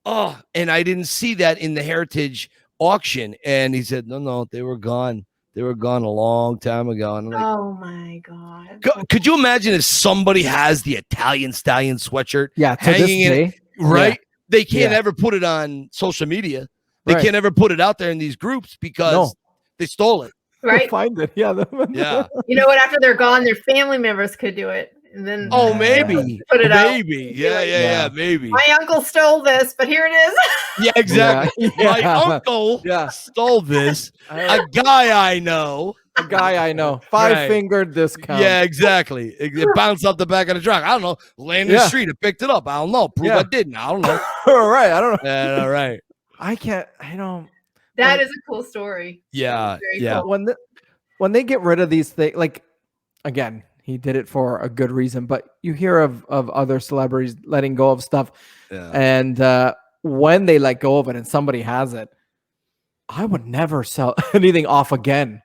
oh, and I didn't see that in the Heritage auction. And he said, no, they were gone. They were gone a long time ago. And I'm like, oh my god! Could you imagine if somebody has the Italian Stallion sweatshirt hanging in it, right? They can't ever put it on social media. They can't ever put it out there in these groups because they stole it. Right? Find it. Yeah. You know what? After they're gone, their family members could do it. And then maybe put it out. Maybe. Yeah, maybe. My uncle stole this, but here it is. Yeah, exactly. My uncle stole this. A guy I know. 5-fingered discount. Yeah, exactly. It bounced off the back of the truck. I don't know. Landed in the street and picked it up. I don't know. Prove I didn't. I don't know. All right. I don't know. Yeah, all right. That is a cool story. Yeah. Cool. When they get rid of these things, like, again, he did it for a good reason, but you hear of other celebrities letting go of stuff. Yeah. And when they let go of it and somebody has it, I would never sell anything off again.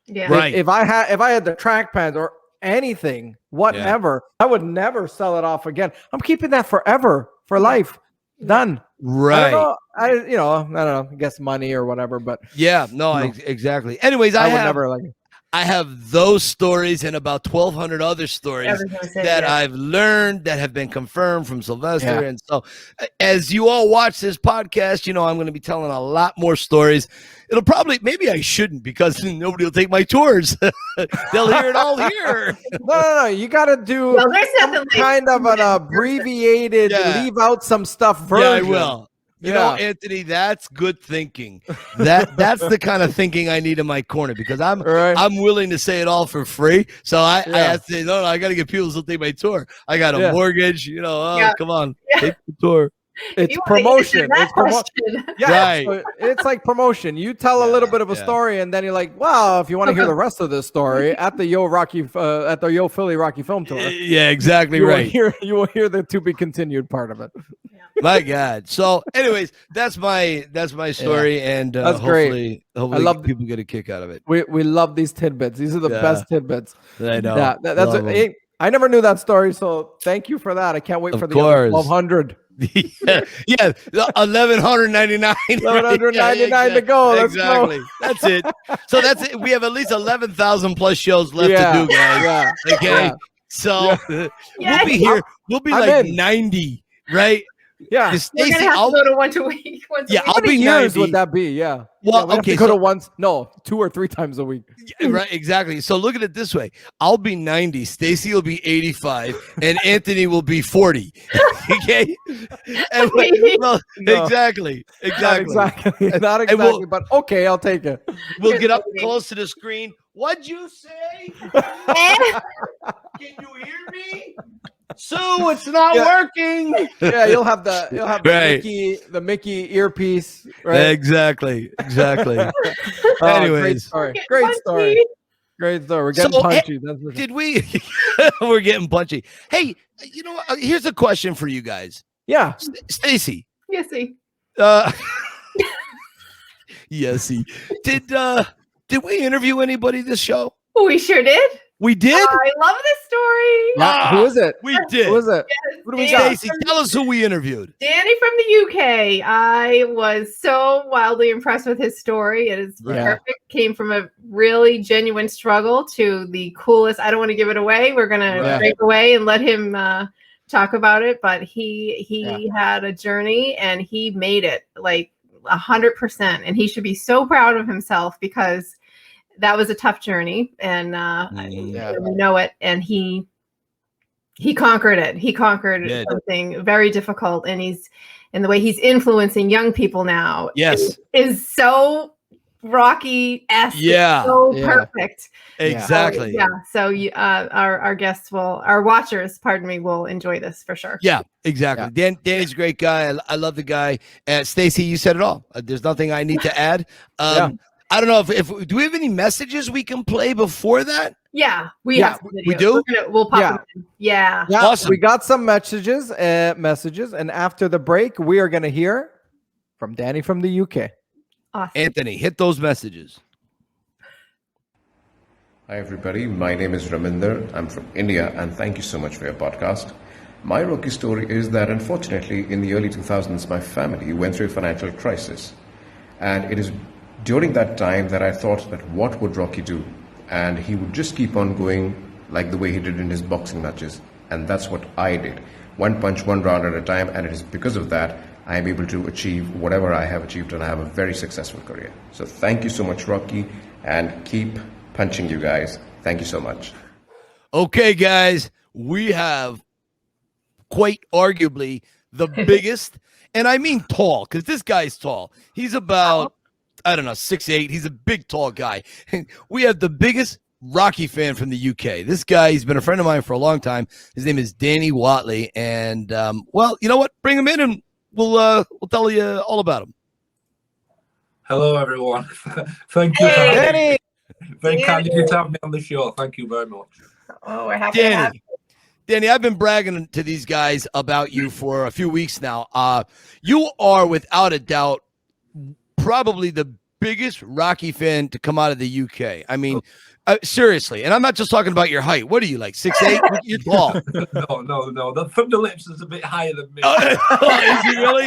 Yeah. Right. If I had the track pants or anything, whatever. I would never sell it off again. I'm keeping that forever, for life. Done. Right. I don't know. I guess money or whatever, but yeah, no, exactly. Anyways, I would never like. I have those stories and about 1,200 other stories that I've learned that have been confirmed from Sylvester. Yeah. And so as you all watch this podcast, I'm going to be telling a lot more stories. It'll probably, maybe I shouldn't because nobody will take my tours. They'll hear it all here. No. You got to do kind of an abbreviated, leave out some stuff version. Yeah, I will. You know, Anthony, that's good thinking. That's the kind of thinking I need in my corner because I'm willing to say it all for free. So I have to say, no, I got to get people to take my tour. I got a mortgage, come on, take the tour. It's promotion. It's promotion. Right. So it's like promotion. You tell a little bit of a story, and then you're like, "Wow!" If you want to hear the rest of this story at the Yo Philly Rocky Film Tour. Yeah, exactly right. You will hear the to be continued part of it. My God. So, anyways, that's my story, and that's hopefully, great. I love people get a kick out of it. We love these tidbits. These are the best tidbits. I know. That's I never knew that story, so thank you for that. I can't wait for the 1,200. yeah, 1,199. 1,199 to go. Exactly. That's it. So that's it. We have at least 11,000 plus shows left to do, guys. Yeah. Okay. So we'll be here. We'll be like 90, right? Yeah. Stacy, we're gonna have to go to once a week. I'll be years. Would that be? Yeah. Well, okay. Go to 2 or 3 times a week. Yeah, right. Exactly. So look at it this way: I'll be 90, Stacy will be 85, and Anthony will be 40. Okay. And, exactly. Not exactly. But okay, I'll take it. We'll get up close to the screen. What'd you say? Can you hear me? Sue, it's not working. Yeah, you'll have the Mickey earpiece. Right? Exactly. Anyways, great story. We're getting punchy. Did we? We're getting punchy. Hey, here's a question for you guys. Yeah, Stacy. Yesy. Yesy. Did we interview anybody this show? We sure did. We did? I love this story. Yeah. Who is it? We did. Who is it? Yes, what do we got? Stacy, tell us who we interviewed. Danny from the UK. I was so wildly impressed with his story. It is perfect. Came from a really genuine struggle to the coolest. I don't want to give it away. We're going to break away and let him talk about it. But he had a journey and he made it like 100%. And he should be so proud of himself because that was a tough journey, and we know it. And he conquered it. He conquered something very difficult, and the way he's influencing young people now. Yes, is so Rocky-esque. Yeah, so perfect. Exactly. So our guests our watchers, will enjoy this for sure. Yeah, exactly. Yeah. Danny's a great guy. I love the guy. Stacy, you said it all. There's nothing I need to add. I don't know if do we have any messages we can play before that? Yeah, we have some videos. We do. We'll pop them in. Yeah. Awesome. We got some messages, and after the break, we are going to hear from Danny from the UK. Awesome. Anthony, hit those messages. Hi everybody, my name is Raminder. I'm from India, and thank you so much for your podcast. My Rocky story is that unfortunately, in the early 2000s, my family went through a financial crisis, and it is during that time that I thought that what would Rocky do? And he would just keep on going like the way he did in his boxing matches. And that's what I did. One punch, one round at a time. And it is because of that, I am able to achieve whatever I have achieved. And I have a very successful career. So thank you so much, Rocky. And keep punching, you guys. Thank you so much. Okay, guys, we have quite arguably the biggest, and I mean tall, because this guy's tall. He's about 6'8". He's a big, tall guy. We have the biggest Rocky fan from the UK. This guy, he's been a friend of mine for a long time. His name is Danny Whatley. And, well, you know what? Bring him in and we'll tell you all about him. Hello, everyone. Thank you. Danny. Very kind of you to have me on the show. Thank you very much. Oh, we're happy to have you. Danny, I've been bragging to these guys about you for a few weeks now. You are, without a doubt, probably the biggest Rocky fan to come out of the UK. I mean, Seriously, and I'm not just talking about your height. What are you, like 6'8"? You're tall. No. From the lips is a bit higher than me. Is he really?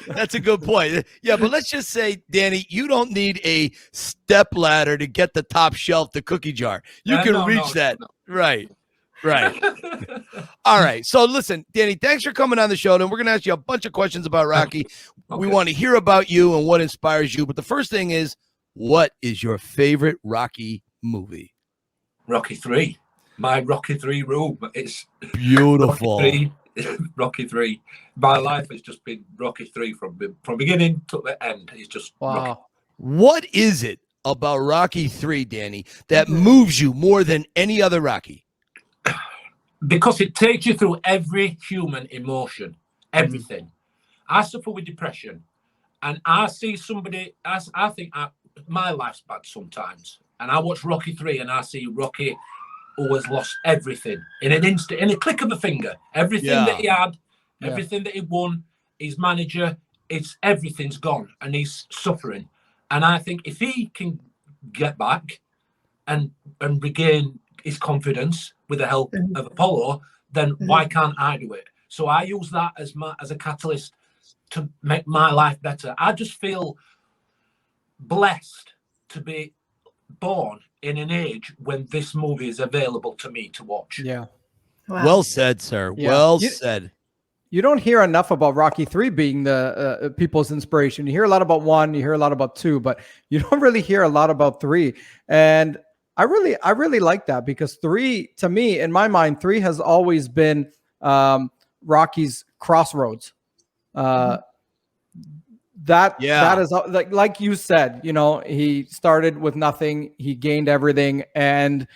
That's a good point. Yeah, but let's just say, Danny, you don't need a step ladder to get the top shelf, the cookie jar. You can reach that. No. Right. All right. So listen, Danny, thanks for coming on the show. And we're going to ask you a bunch of questions about Rocky. Okay. We want to hear about you and what inspires you. But the first thing is, what is your favorite Rocky movie? Rocky 3. My Rocky 3 room. It's beautiful. Rocky 3. My life has just been Rocky 3 from beginning to the end. It's just Rocky. What is it about Rocky 3, Danny, that moves you more than any other Rocky? Because it takes you through every human emotion, everything. I suffer with depression, and I see somebody. I think my life's bad sometimes, and I watch Rocky 3, and I see Rocky who has lost everything in an instant, in a click of a finger. Everything that he had, everything that he won, his manager, everything's gone, and he's suffering. And I think if he can get back and regain his confidence with the help of Apollo, then why can't I do it? So I use that as a catalyst to make my life better. I just feel blessed to be born in an age when this movie is available to me to watch. Yeah. Wow. Well said, sir. Yeah. Well said. You don't hear enough about Rocky 3 being the people's inspiration. You hear a lot about 1, you hear a lot about 2, but you don't really hear a lot about 3. And I really like that, because 3, to me, in my mind, 3 has always been Rocky's crossroads. That is like you said, he started with nothing, he gained everything, and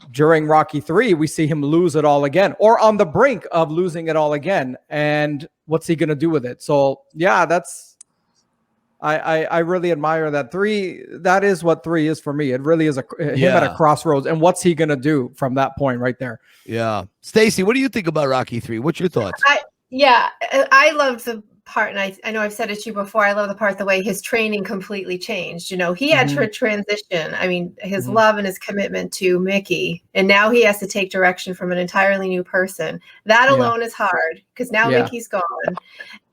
during Rocky 3, we see him lose it all again, or on the brink of losing it all again. And what's he going to do with it? So yeah, I really admire that. 3, that is what 3 is for me. It really is him at a crossroads. And what's he going to do from that point right there? Yeah. Stacy, what do you think about Rocky 3? What's your thoughts? I love the part, and I know I've said it to you before, I love the part, the way his training completely changed. He had to transition. I mean, his love and his commitment to Mickey, and now he has to take direction from an entirely new person. That alone is hard, because now Mickey's gone,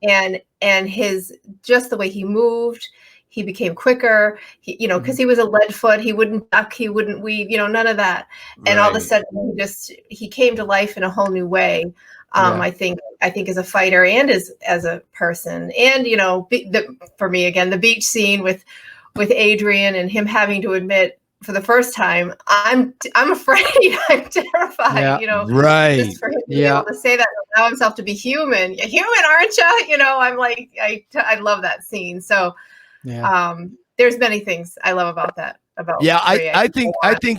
and his, just the way he moved, he became quicker, because he was a lead foot, he wouldn't duck, he wouldn't weave, none of that. And all of a sudden he came to life in a whole new way. I think as a fighter and as a person, and for me again, the beach scene with Adrian and him having to admit for the first time, I'm afraid, I'm terrified. Right? Just for him to be able to say that, allow himself to be human. You're human, aren't you? I'm like, I love that scene. So, there's many things I love about that. I think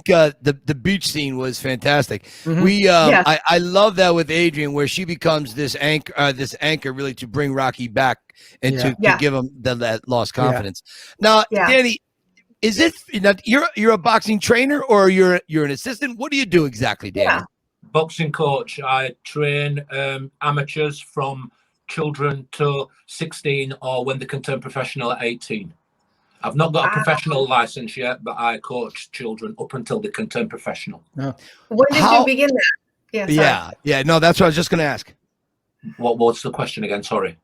the beach scene was fantastic. I love that with Adrian, where she becomes this anchor really to bring Rocky back and to give him that lost confidence. Now, Danny, is it you're a boxing trainer, or you're an assistant? What do you do exactly, Danny? Boxing coach. I train amateurs from children to 16, or when they can turn professional at 18. I've not got a professional license yet, but I coach children up until they can turn professional. When did you begin that? No, that's what I was just going to ask. What's the question again? Sorry.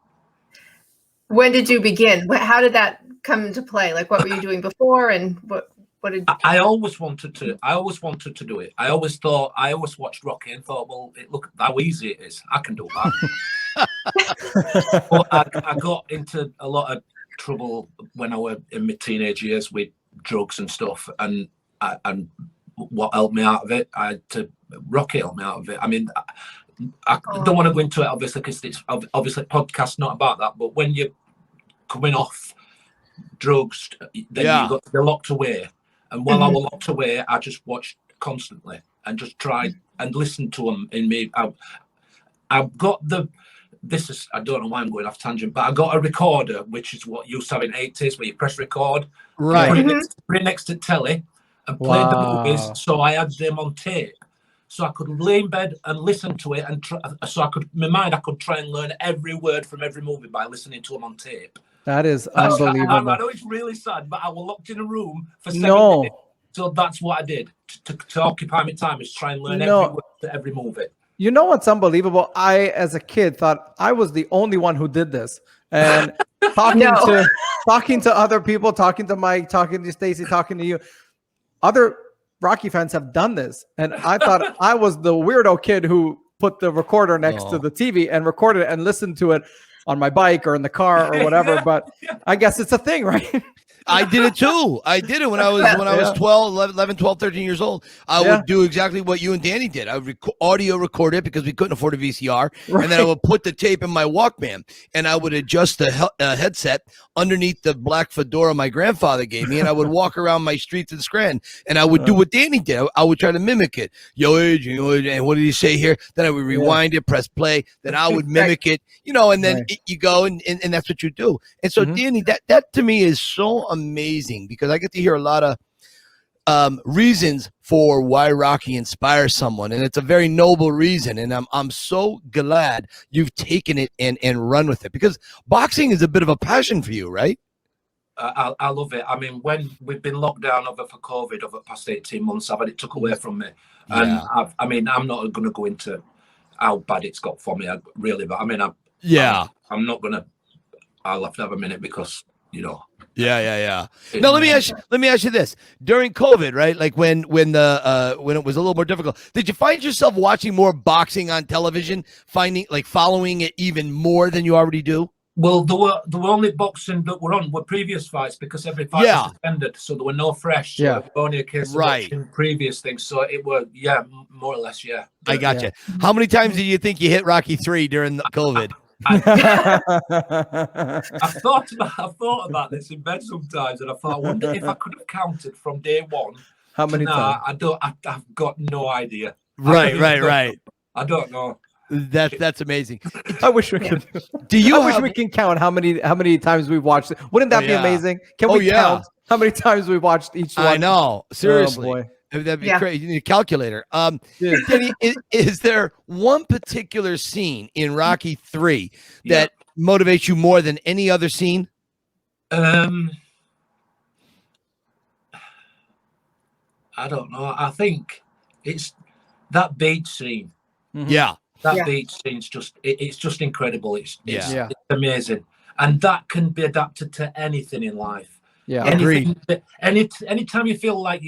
When did you begin? How did that come into play? Like, what were you doing before, and what did? I always wanted to do it. I always watched Rocky and thought, well, look how easy it is. I can do that. But I got into a lot of trouble when I was in my teenage years with drugs and stuff, and what helped me out of it, Rocky helped me out of it. I mean, I don't want to go into it, obviously, because it's obviously podcast not about that, but when you're coming off drugs, then you're locked away, and while I was locked away, I just watched constantly and just tried and listened to them in me. I've got I don't know why I'm going off tangent, but I got a recorder, which is what you used to have in 80s, where you press record, right? Put it next to telly, and played the movies. So I had them on tape, so I could lay in bed and listen to it, and I could try and learn every word from every movie by listening to them on tape. That is I unbelievable. know it's really sad, but I was locked in a room for 7 No. minutes. So that's what I did to occupy my time, is try and learn No. every word to every movie. You know what's unbelievable? I, as a kid, thought I was the only one who did this. And talking to other people, talking to Mike, talking to Stacy, talking to you, other Rocky fans have done this. And I thought I was the weirdo kid who put the recorder next to the TV and recorded it and listened to it on my bike or in the car or whatever. But I guess it's a thing, right? I did it too. I did it when I was 11, 12, 13 years old. I would do exactly what you and Danny did. I would audio record it because we couldn't afford a VCR. Right. And then I would put the tape in my Walkman and I would adjust the headset underneath the black fedora my grandfather gave me. And I would walk around my streets in Scranton and I would do what Danny did. I would try to mimic it. Yo, Adrian, and what did he say here? Then I would rewind it, press play. Then I would mimic it, and then you go and that's what you do. And so Danny, that to me is so amazing because I get to hear a lot of reasons for why Rocky inspires someone, and it's a very noble reason. And I'm so glad you've taken it and run with it because boxing is a bit of a passion for you, right? I love it. I mean, when we've been locked down over for COVID over the past 18 months, I've had it took away from me. And I'm not going to go into how bad it's got for me, really. But I mean, I'm not going to. I'll have to have a minute because Yeah. Now let me ask you this: during COVID, right? Like when it was a little more difficult, did you find yourself watching more boxing on television, following it even more than you already do? Well, there were only boxing that were on were previous fights because every fight was suspended, so there were no fresh. So it was only a case of watching previous things. So it were more or less. I gotcha. How many times do you think you hit Rocky 3 during the COVID? I've thought about this in bed sometimes, and I thought, I wonder if I could have counted from day one. How many times? I've got no idea. Right. I don't know. That's amazing. I wish we could. I wish we can count how many times we've watched it. Wouldn't that be amazing? Can we count how many times we watched each one? I know. Seriously. Oh, boy. That'd be crazy. You need a calculator. Danny, is there one particular scene in Rocky 3 that motivates you more than any other scene? I don't know. I think it's that beach scene. Mm-hmm. Yeah. That beach scene's it's just incredible. It's amazing. And that can be adapted to anything in life. Yeah. Anything, anytime you feel like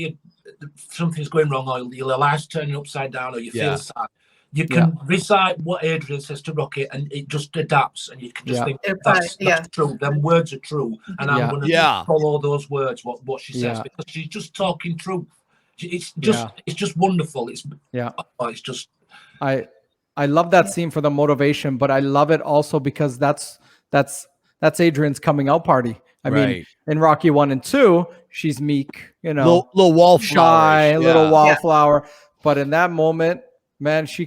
something's going wrong or your life's turning upside down or you feel sad, you can recite what Adrian says to Rocky and it just adapts and you can just think that's true. Them words are true. And I'm going to follow those words, what she says, because she's just talking truth. It's just wonderful. It's just I love that scene for the motivation, but I love it also because that's Adrian's coming out party. I mean, in Rocky 1 and 2, she's meek, little wallflower, little wallflower. But in that moment, man, she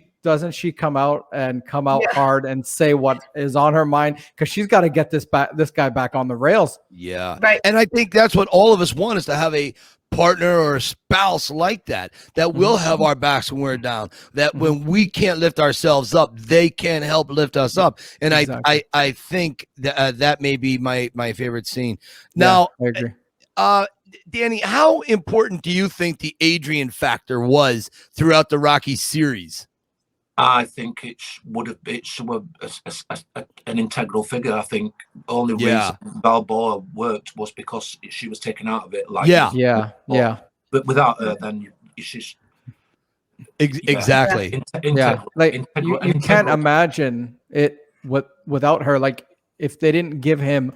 come out hard and say what is on her mind because she's got to get this guy back on the rails. Yeah, right. And I think that's what all of us want is to have a partner or a spouse like that will have our backs when we're down, that when we can't lift ourselves up, they can help lift us up. And I think that may be my favorite scene. Now, I agree. Danny, how important do you think the Adrian factor was throughout the Rocky series? I think it was an integral figure. I think only reason Balboa worked was because she was taken out of it. But without her, then she's exactly. You can't imagine it without her. Like if they didn't give him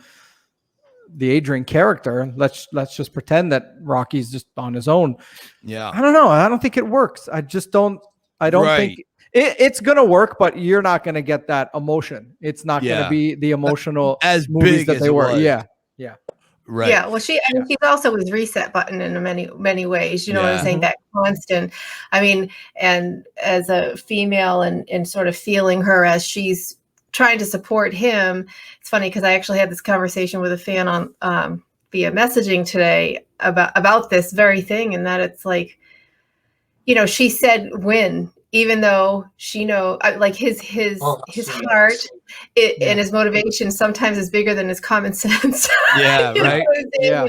the Adrian character, let's just pretend that Rocky's just on his own. Yeah, I don't know. I don't think it works. I don't think. It's going to work, but you're not going to get that emotion. It's not going to be the emotional as movies big that as they were. Was. Yeah. Right. Yeah. Well, she's also his reset button in many ways. You know what I'm saying? That constant. I mean, and as a female and sort of feeling her as she's trying to support him. It's funny because I actually had this conversation with a fan on via messaging today about this very thing, and that it's like, she said win. Even though she like his heart and his motivation sometimes is bigger than his common sense. Yeah, You know right. what I'm saying? Yeah.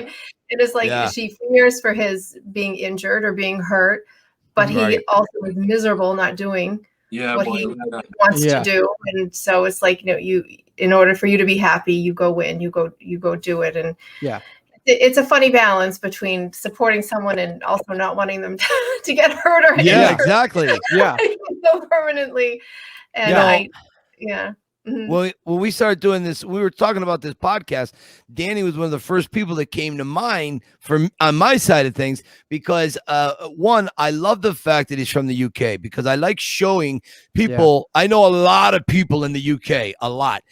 And it's like she fears for his being injured or being hurt, but he Right. also is miserable not doing what he wants to do. And so it's like, you in order for you to be happy, you go win, you go do it. And it's a funny balance between supporting someone and also not wanting them to get hurt or injured. Exactly. So permanently. And Mm-hmm. Well, when we started doing this, we were talking about this podcast. Danny was one of the first people that came to mind on my side of things because, one, I love the fact that he's from the UK because I like showing people. I know a lot of people in the UK, a lot,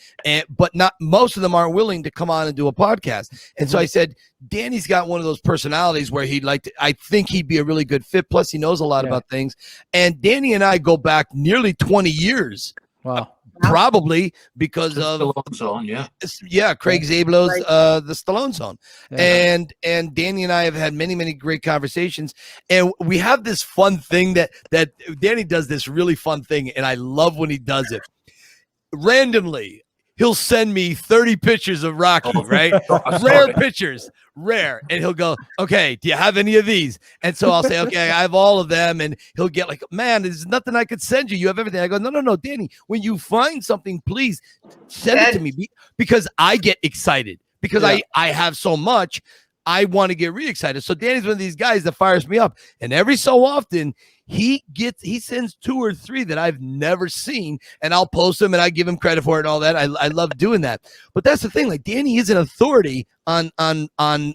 but not most of them aren't willing to come on and do a podcast. And so I said, Danny's got one of those personalities where I think he'd be a really good fit. Plus, he knows a lot about things. And Danny and I go back nearly 20 years. Wow. Probably because of Stallone Zone, Craig Zablow's the Stallone Zone. And Danny and I have had many great conversations, and we have this fun thing that Danny does this really fun thing, and I love when he does it. Randomly, he'll send me 30 pictures of Rocky, right? Rare pictures. Rare. And he'll go, okay, do you have any of these? And so I'll say, okay, I have all of them. And he'll get like, man, there's nothing I could send you. You have everything. I go, no, Danny, when you find something, please send it to me because I get excited because I have so much. I want to get re-excited. So Danny's one of these guys that fires me up. And every so often he sends 2 or 3 that I've never seen, and I'll post them and I give him credit for it and all that. I love doing that. But that's the thing. Like Danny is an authority on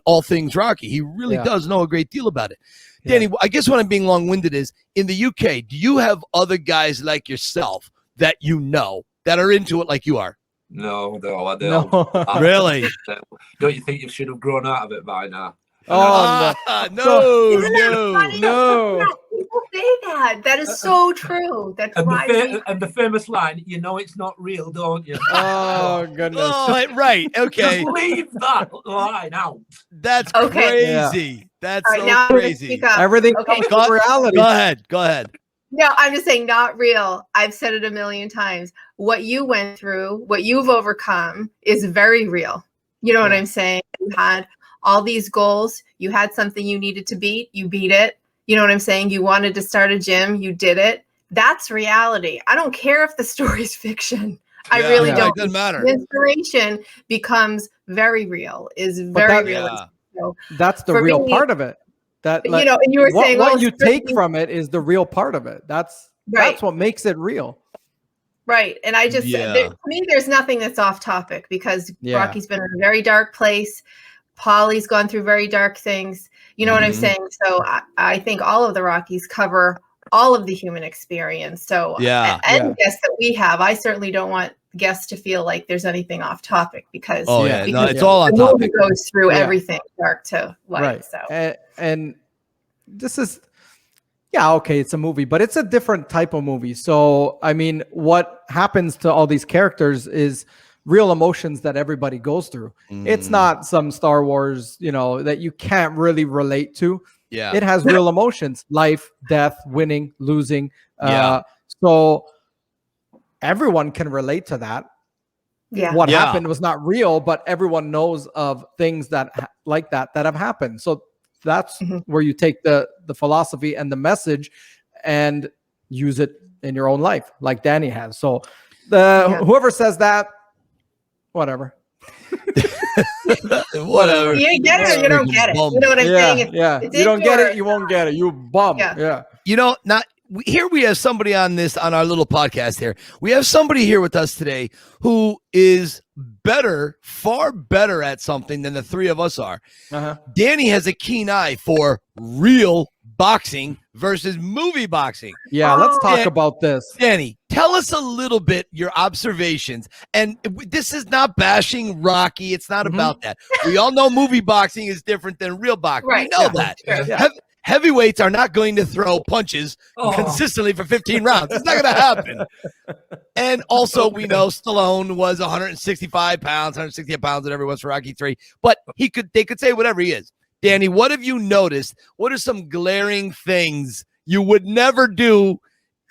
all things Rocky. He really does know a great deal about it. Danny, I guess what I'm being long-winded is in the UK, do you have other guys like yourself that you know that are into it like you are? No, I don't. No. Really? Don't you think you should have grown out of it by now? Oh, no. Isn't that funny? People say that. That is so true. That's right. And the famous line, you know it's not real, don't you? Oh, goodness. Oh, right. Okay. Just leave that line out. That's crazy. That's so crazy. Everything comes from reality. Go ahead. No, I'm just saying not real. I've said it a million times. What you went through, what you've overcome is very real. You know what I'm saying? You had all these goals. You had something you needed to beat. You beat it. You know what I'm saying? You wanted to start a gym. You did it. That's reality. I don't care if the story's fiction. I really don't. It doesn't matter. The inspiration becomes very real, is very realistic. So that's the real part of it. That and you were saying what you take from it is the real part of it. That's what makes it real. Right. And I just to me, there's nothing that's off topic because Rocky's been in a very dark place. Paulie's gone through very dark things. You know what I'm saying? So I think all of the Rockies cover all of the human experience. So and guests that we have, I certainly don't want guests to feel like there's anything off topic because it's all on topic. It goes through everything dark to light. Right. So and this is it's a movie, but it's a different type of movie. So I mean, what happens to all these characters is real emotions that everybody goes through. It's not some Star Wars, that you can't really relate to. Yeah. It has real emotions, life, death, winning, losing. So everyone can relate to that. Yeah. What happened was not real, but everyone knows of things that like that have happened. So that's where you take the philosophy and the message and use it in your own life, like Danny has. So whoever says that, whatever. Whatever. You get it or you don't get it. You know what I'm saying? You don't get it, you won't get it. You bum. Yeah. Here we have somebody on our little podcast here. We have somebody here with us today who is far better at something than the three of us are. Danny has a keen eye for real boxing versus movie boxing. Yeah, let's talk about this. Danny, tell us a little bit your observations. And this is not bashing Rocky. It's not about that. We all know movie boxing is different than real boxing. Right. We know that. Sure. Heavyweights are not going to throw punches consistently for 15 rounds. It's not going to happen. And also, we know Stallone was 168 pounds, whatever it was for Rocky 3. But they could say whatever he is. Danny, what have you noticed? What are some glaring things you would never do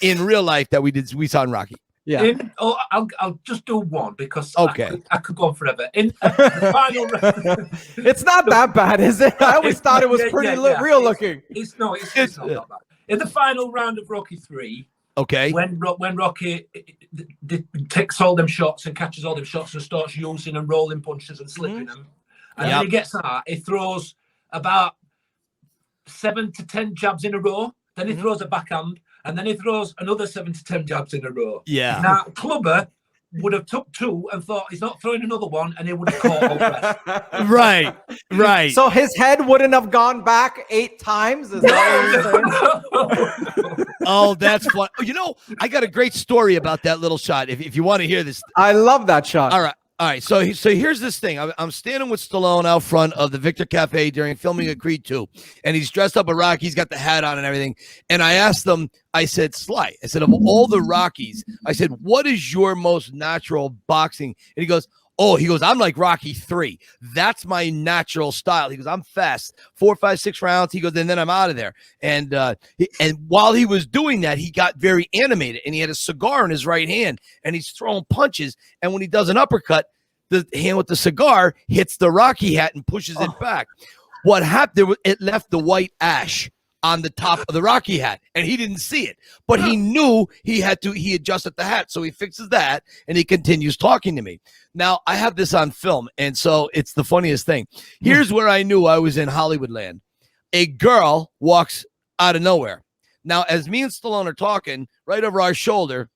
in real life that we saw in Rocky? Yeah. I'll just do one because Okay. I could go on forever. In the final round, It's not that bad, is it? I always thought it was pretty real looking. It's not that bad. In the final round of Rocky 3, Okay. when Rocky takes all them shots and catches all them shots and starts using and rolling punches and slipping them, and then he gets out, he throws about 7 to 10 jabs in a row. Then he throws a backhand, and then he throws another 7 to 10 jabs in a row. Yeah. Now Clubber would have took 2 and thought he's not throwing another one, and he would have caught all the rest. Right. So his head wouldn't have gone back 8 times. Is that what you're saying? Oh, that's fun. You know, I got a great story about that little shot. If you want to hear this, I love that shot. All right. So here's this thing. I'm standing with Stallone out front of the Victor Cafe during filming of Creed 2, and he's dressed up a Rocky. He's got the hat on and everything. And I asked him, I said, Sly, I said, of all the Rockies, I said, what is your most natural boxing? And he goes, I'm like Rocky 3. That's my natural style. He goes, I'm fast, 4, 5, 6 rounds. He goes, and then I'm out of there. And while he was doing that, he got very animated, and he had a cigar in his right hand, and he's throwing punches. And when he does an uppercut, the hand with the cigar hits the Rocky hat and pushes it back. What happened? It left the white ash on the top of the Rocky hat, and he didn't see it, but he knew he adjusted the hat. So he fixes that, and he continues talking to me. Now I have this on film, and so it's the funniest thing. Here's where I knew I was in Hollywood land. A girl walks out of nowhere. Now, as me and Stallone are talking, right over our shoulder,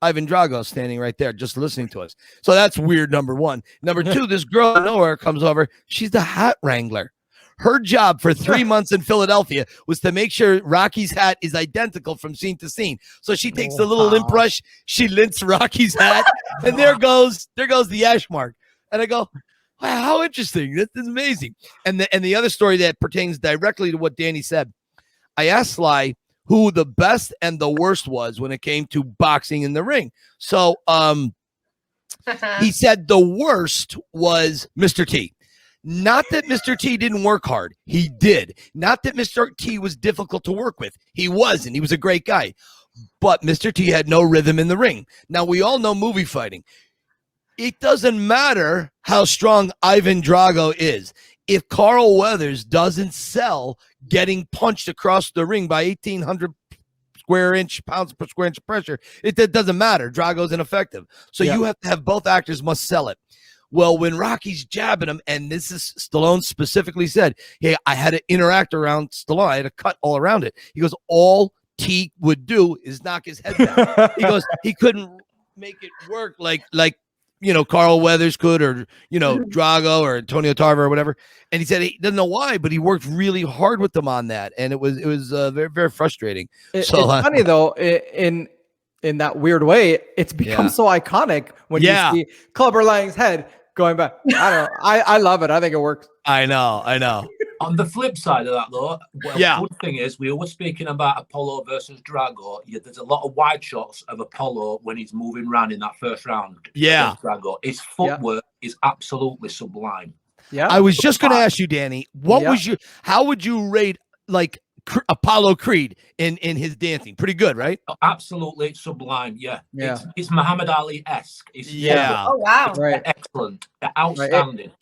Ivan Drago standing right there, just listening to us. So that's weird, number one. Number two, this girl out of nowhere comes over. She's the hat wrangler. Her job for 3 months in Philadelphia was to make sure Rocky's hat is identical from scene to scene. So she takes the little lint brush, she lints Rocky's hat, and there goes the ash mark. And I go, wow, how interesting. This is amazing. And the other story that pertains directly to what Danny said, I asked Sly who the best and the worst was when it came to boxing in the ring. So he said the worst was Mr. T. Not that Mr. T didn't work hard. He did. Not that Mr. T was difficult to work with. He wasn't. He was a great guy. But Mr. T had no rhythm in the ring. Now, we all know movie fighting. It doesn't matter how strong Ivan Drago is. If Carl Weathers doesn't sell getting punched across the ring by 1,800 pounds per square inch of pressure, it doesn't matter. Drago's ineffective. So you have to have both actors must sell it. Well, when Rocky's jabbing him, and this is Stallone specifically said, hey, I had to interact around Stallone. I had to cut all around it. He goes, all T would do is knock his head down. He goes, he couldn't make it work like Carl Weathers could, or Drago or Antonio Tarver or whatever. And he said he doesn't know why, but he worked really hard with them on that, and it was very, very frustrating. It's funny though, in that weird way, it's become so iconic when you see Clubber Lang's head going back. I don't know. I love it. I think it works. I know. On the flip side of that, though, the good thing is we were speaking about Apollo versus Drago. There's a lot of wide shots of Apollo when he's moving around in that first round. Yeah, Drago. His footwork is absolutely sublime. Yeah, I was just going to ask you, Danny, how would you rate like Apollo Creed in his dancing? Pretty good, right? Oh, absolutely sublime. Yeah. It's Muhammad Ali-esque. Oh wow, right. Excellent, outstanding. Right.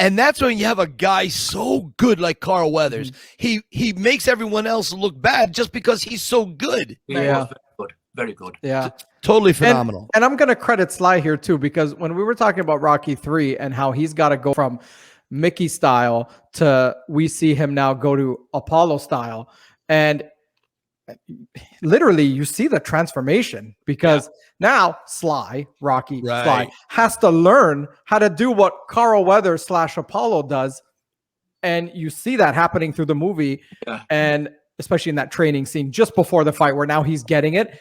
And that's when you have a guy so good like Carl Weathers. He makes everyone else look bad just because he's so good. Very good. Yeah, totally phenomenal. And I'm going to credit Sly here too, because when we were talking about Rocky 3 and how he's got to go from Mickey style to we see him now go to Apollo style, and literally you see the transformation, because now Rocky Sly has to learn how to do what Carl Weathers / Apollo does, and you see that happening through the movie, and especially in that training scene just before the fight where now he's getting it.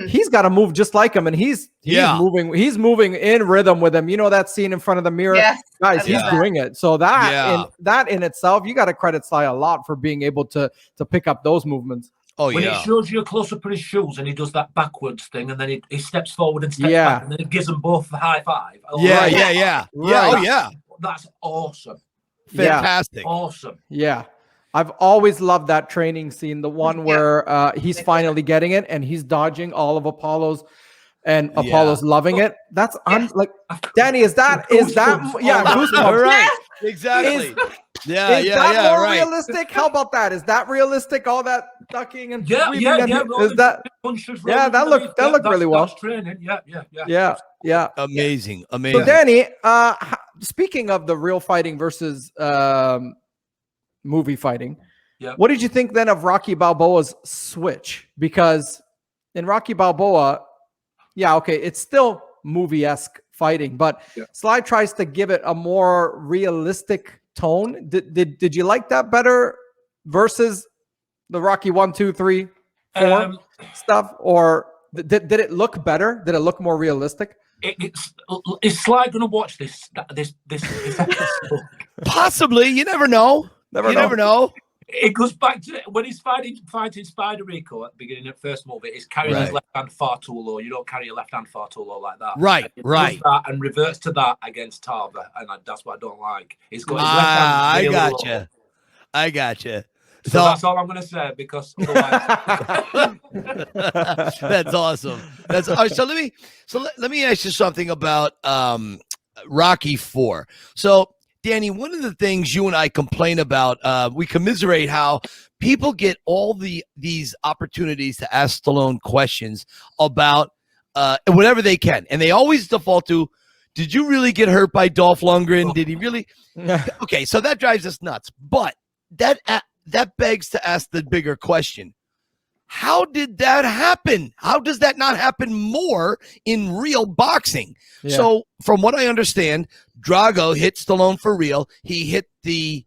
He's got to move just like him, and he's moving in rhythm with him. You know that scene in front of the mirror, guys. He's doing it. So that in itself, you got to credit Sly a lot for being able to pick up those movements. Oh, when he shows you a close up of his shoes and he does that backwards thing, and then he steps forward and steps back, and then he gives them both the high five. That's awesome. Fantastic. Awesome. Yeah. I've always loved that training scene, the one where he's finally getting it and he's dodging all of Apollo's and Apollo's loving it. That's like Danny. Is that goosebumps. Right? Exactly. Is that more realistic? How about that? Is that realistic? All that ducking and yeah. Is that? Yeah, that looked really well. Training. Yeah. Amazing. So Danny, speaking of the real fighting versus movie fighting, what did you think then of Rocky Balboa's switch? Because in Rocky Balboa, it's still movie-esque fighting, but Sly tries to give it a more realistic tone. Did you like that better versus the Rocky 1, 2, 3, 4 stuff, or did it look better? Did it look more realistic? Is Sly going to watch this episode? Possibly. You never know. Never know. It goes back to when he's fighting Spider Rico at the beginning of the first movie. He's carrying his left hand far too low. You don't carry your left hand far too low like that. Right. And reverts to that against Tarver, and that's what I don't like. He's got his left hand. I gotcha. So that's all I'm going to say, because otherwise... That's awesome. So let me ask you something about Rocky 4. So Danny, one of the things you and I complain about, we commiserate how people get all these opportunities to ask Stallone questions about whatever they can, and they always default to, did you really get hurt by Dolph Lundgren? Did he really? Okay, so that drives us nuts. But that begs to ask the bigger question. How did that happen? How does that not happen more in real boxing? Yeah. So from what I understand, Drago hit Stallone for real. He hit the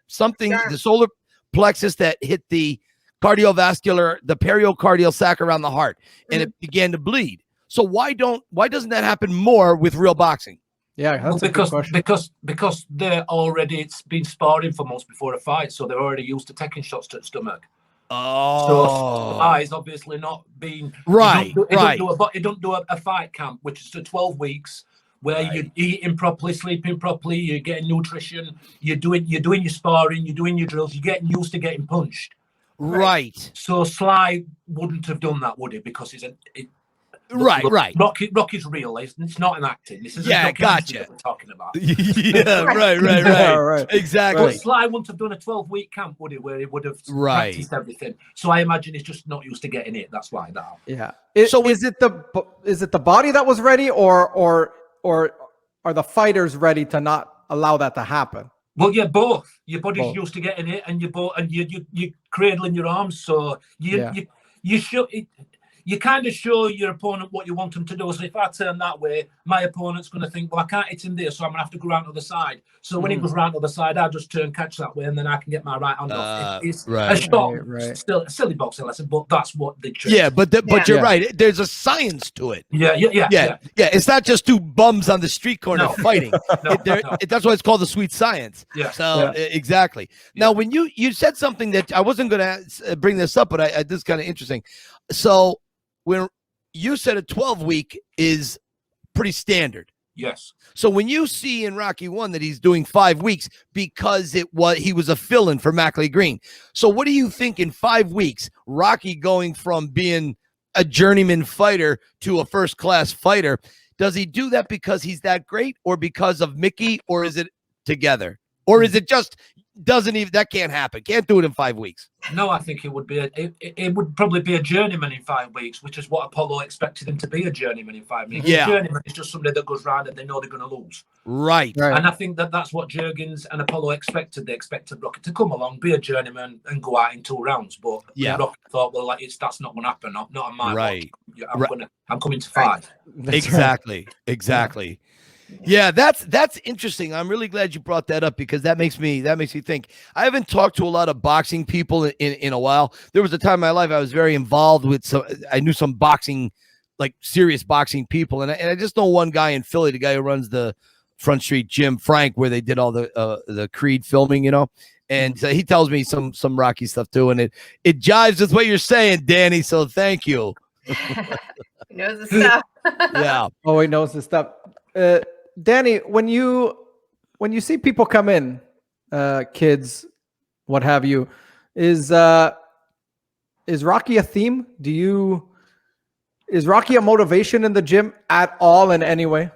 solar plexus that hit the periocardial sac around the heart, and it began to bleed. So why doesn't that happen more with real boxing? Yeah, that's a good question. Because they're already been sparring for months before a fight, so they're already used to taking shots to the stomach. Oh, so Sly's obviously not been right. He don't do a fight camp, which is 12 weeks where you're eating properly, sleeping properly, you're getting nutrition, you're doing your sparring, you're doing your drills, you're getting used to getting punched. Right. So Sly wouldn't have done that, would he? Because he's Right. Rocky's real. It's not an acting. This is gotcha. That we're talking about. Right. Exactly. But Sly wouldn't have done a 12-week camp, would he? Where he would have practiced everything. So I imagine he's just not used to getting it. That's why that. Yeah. So is it the body that was ready, or are the fighters ready to not allow that to happen? Well, yeah, both. Your body's used to getting it, and you're cradling your arms, so you should. You kind of show your opponent what you want them to do. So if I turn that way, my opponent's going to think, well, I can't hit him there, so I'm going to have to go around to the side. So when he goes round to the side, I just catch that way, and then I can get my right hand off. It's a shot, still a silly boxing lesson, but that's what they train. Yeah, but you're right. There's a science to it. Yeah. It's not just two bums on the street corner fighting. That's why it's called the sweet science. Yeah. So exactly. Now, when you said something that I wasn't going to bring this up, but this is kind of interesting. So when you said a 12-week is pretty standard. Yes. So when you see in Rocky 1 that he's doing 5 weeks because he was a fill-in for Mackley Green. So what do you think in 5 weeks, Rocky going from being a journeyman fighter to a first-class fighter, does he do that because he's that great, or because of Mickey, or is it together? Or is it just that can't happen? Can't do it in 5 weeks. No, I think it would be it would probably be a journeyman in 5 weeks, which is what Apollo expected him to be, a journeyman in 5 weeks. Yeah. A journeyman is just somebody that goes round and they know they're going to lose. Right. And I think that's what Jurgens and Apollo expected. They expected Rocky to come along, be a journeyman, and go out in 2 rounds. But Rocky thought, well, that's not going to happen. Not on my watch. I'm coming to 5. Exactly. Yeah, that's interesting. I'm really glad you brought that up, because that makes me think. I haven't talked to a lot of boxing people in a while. There was a time in my life I was very involved with I knew some boxing, like serious boxing people, and I just know one guy in Philly, the guy who runs the Front Street Gym, Frank, where they did all the Creed filming, and he tells me some Rocky stuff too, and it jives with what you're saying, Danny. So thank you. He knows the stuff. Yeah. Oh, he knows the stuff. Danny, when you see people come in, kids, what have you, is Rocky a theme? Do you Is Rocky a motivation in the gym at all in any way?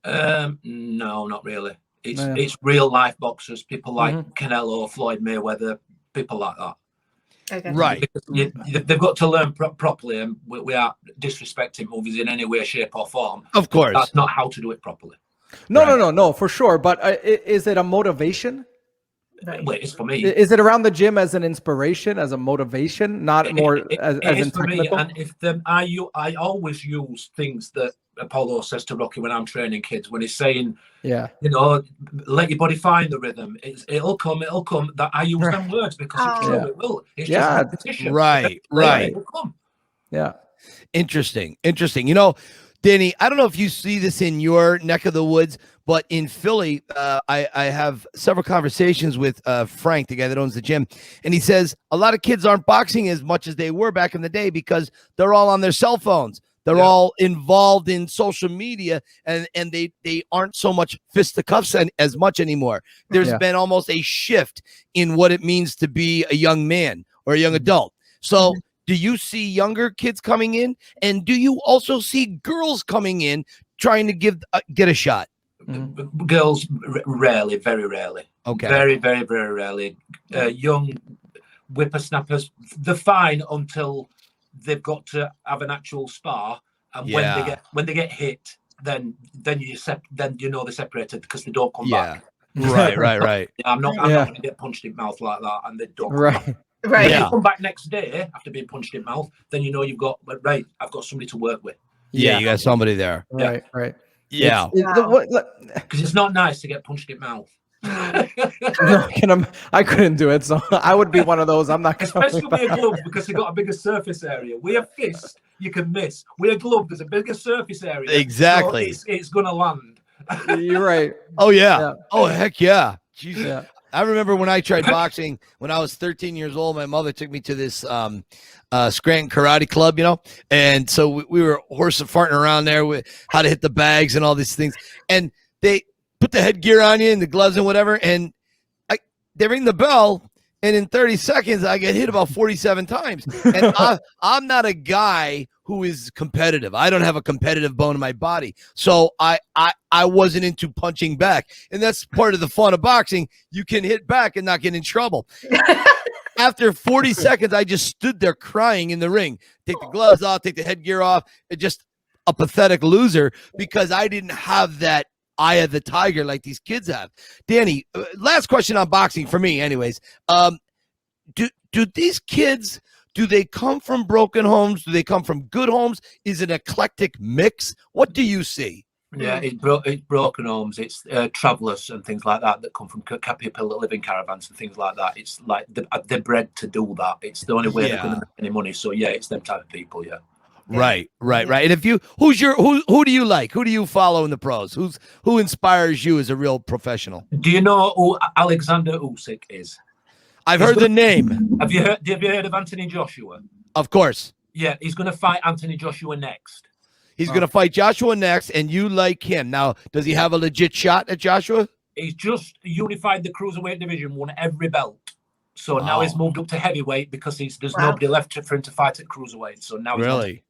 No, not really. It's Yeah. it's real life boxers, people like Mhm. Canelo, Floyd Mayweather, people like that. Okay. Right. Because they've got to learn properly, and we are disrespecting movies in any way, shape, or form. Of course. That's not how to do it properly. No, for sure. But is it a motivation? Right. Well, it's for me. Is it around the gym as an inspiration, as a motivation, not more as It in is for me, technical? and if I always use things that Apollo says to Rocky when I'm training kids, when he's saying, Yeah. you know, let your body find the rhythm. It'll come. That I use them words because it's true. Yeah. It will. It's Yeah. just repetition. Right. It will come. Yeah. Interesting. You know, Danny, I don't know if you see this in your neck of the woods, but in Philly, I have several conversations with Frank, the guy that owns the gym, and he says a lot of kids aren't boxing as much as they were back in the day because they're all on their cell phones. They're all involved in social media, and they aren't so much fisticuffs as much anymore. There's been almost a shift in what it means to be a young man or a young adult. So do you see younger kids coming in, and do you also see girls coming in trying to get a shot? Girls, rarely, very rarely. Okay. Very, very, very rarely. Young whippersnappers, they're fine until they've got to have an actual spar, and when they get hit, then you know they're separated because they don't come back. Right. I'm not going to get punched in the mouth like that, and they don't come back. Right. If you come back next day after being punched in the mouth, then you know I've got somebody to work with. You got somebody there. Right. Yeah. Because it's not nice to get punched in the mouth. No, I couldn't do it, so I would be one of those. I'm not. Especially with a glove because you've got a bigger surface area. We have fist, you can miss. With a glove, there's a bigger surface area. Exactly. So it's going to land. You're right. Oh yeah. Oh heck yeah. Jesus. Yeah. I remember when I tried boxing when I was 13 years old. My mother took me to this Scranton Karate Club, you know, and so we were horse and farting around there with how to hit the bags and all these things. And they put the headgear on you and the gloves and whatever, and they ring the bell, and in 30 seconds I get hit about 47 times. And I'm not a guy who is competitive. I don't have a competitive bone in my body, so I wasn't into punching back, and that's part of the fun of boxing. You can hit back and not get in trouble. After 40 seconds, I just stood there crying in the ring. Take the gloves off, take the headgear off. Just a pathetic loser because I didn't have that eye of the tiger like these kids have. Danny, last question on boxing for me anyways. Do these kids, do they come from broken homes? Do they come from good homes? Is it an eclectic mix? What do you see? Yeah, it's broken homes. It's travellers and things like that come from people that live in caravans and things like that. It's like they're bred to do that. It's the only way they're going to make any money. So yeah, it's them type of people. Yeah. Right. And if you, who do you like? Who do you follow in the pros? Who inspires you as a real professional? Do you know who Alexander Usyk is? I've heard the name. Have you heard of Anthony Joshua? Of course. Yeah, he's going to fight Anthony Joshua next. He's going to fight Joshua next, and you like him. Now, does he have a legit shot at Joshua? He's just unified the cruiserweight division, won every belt. So now he's moved up to heavyweight because there's nobody left for him to fight at cruiserweight. So now he's really,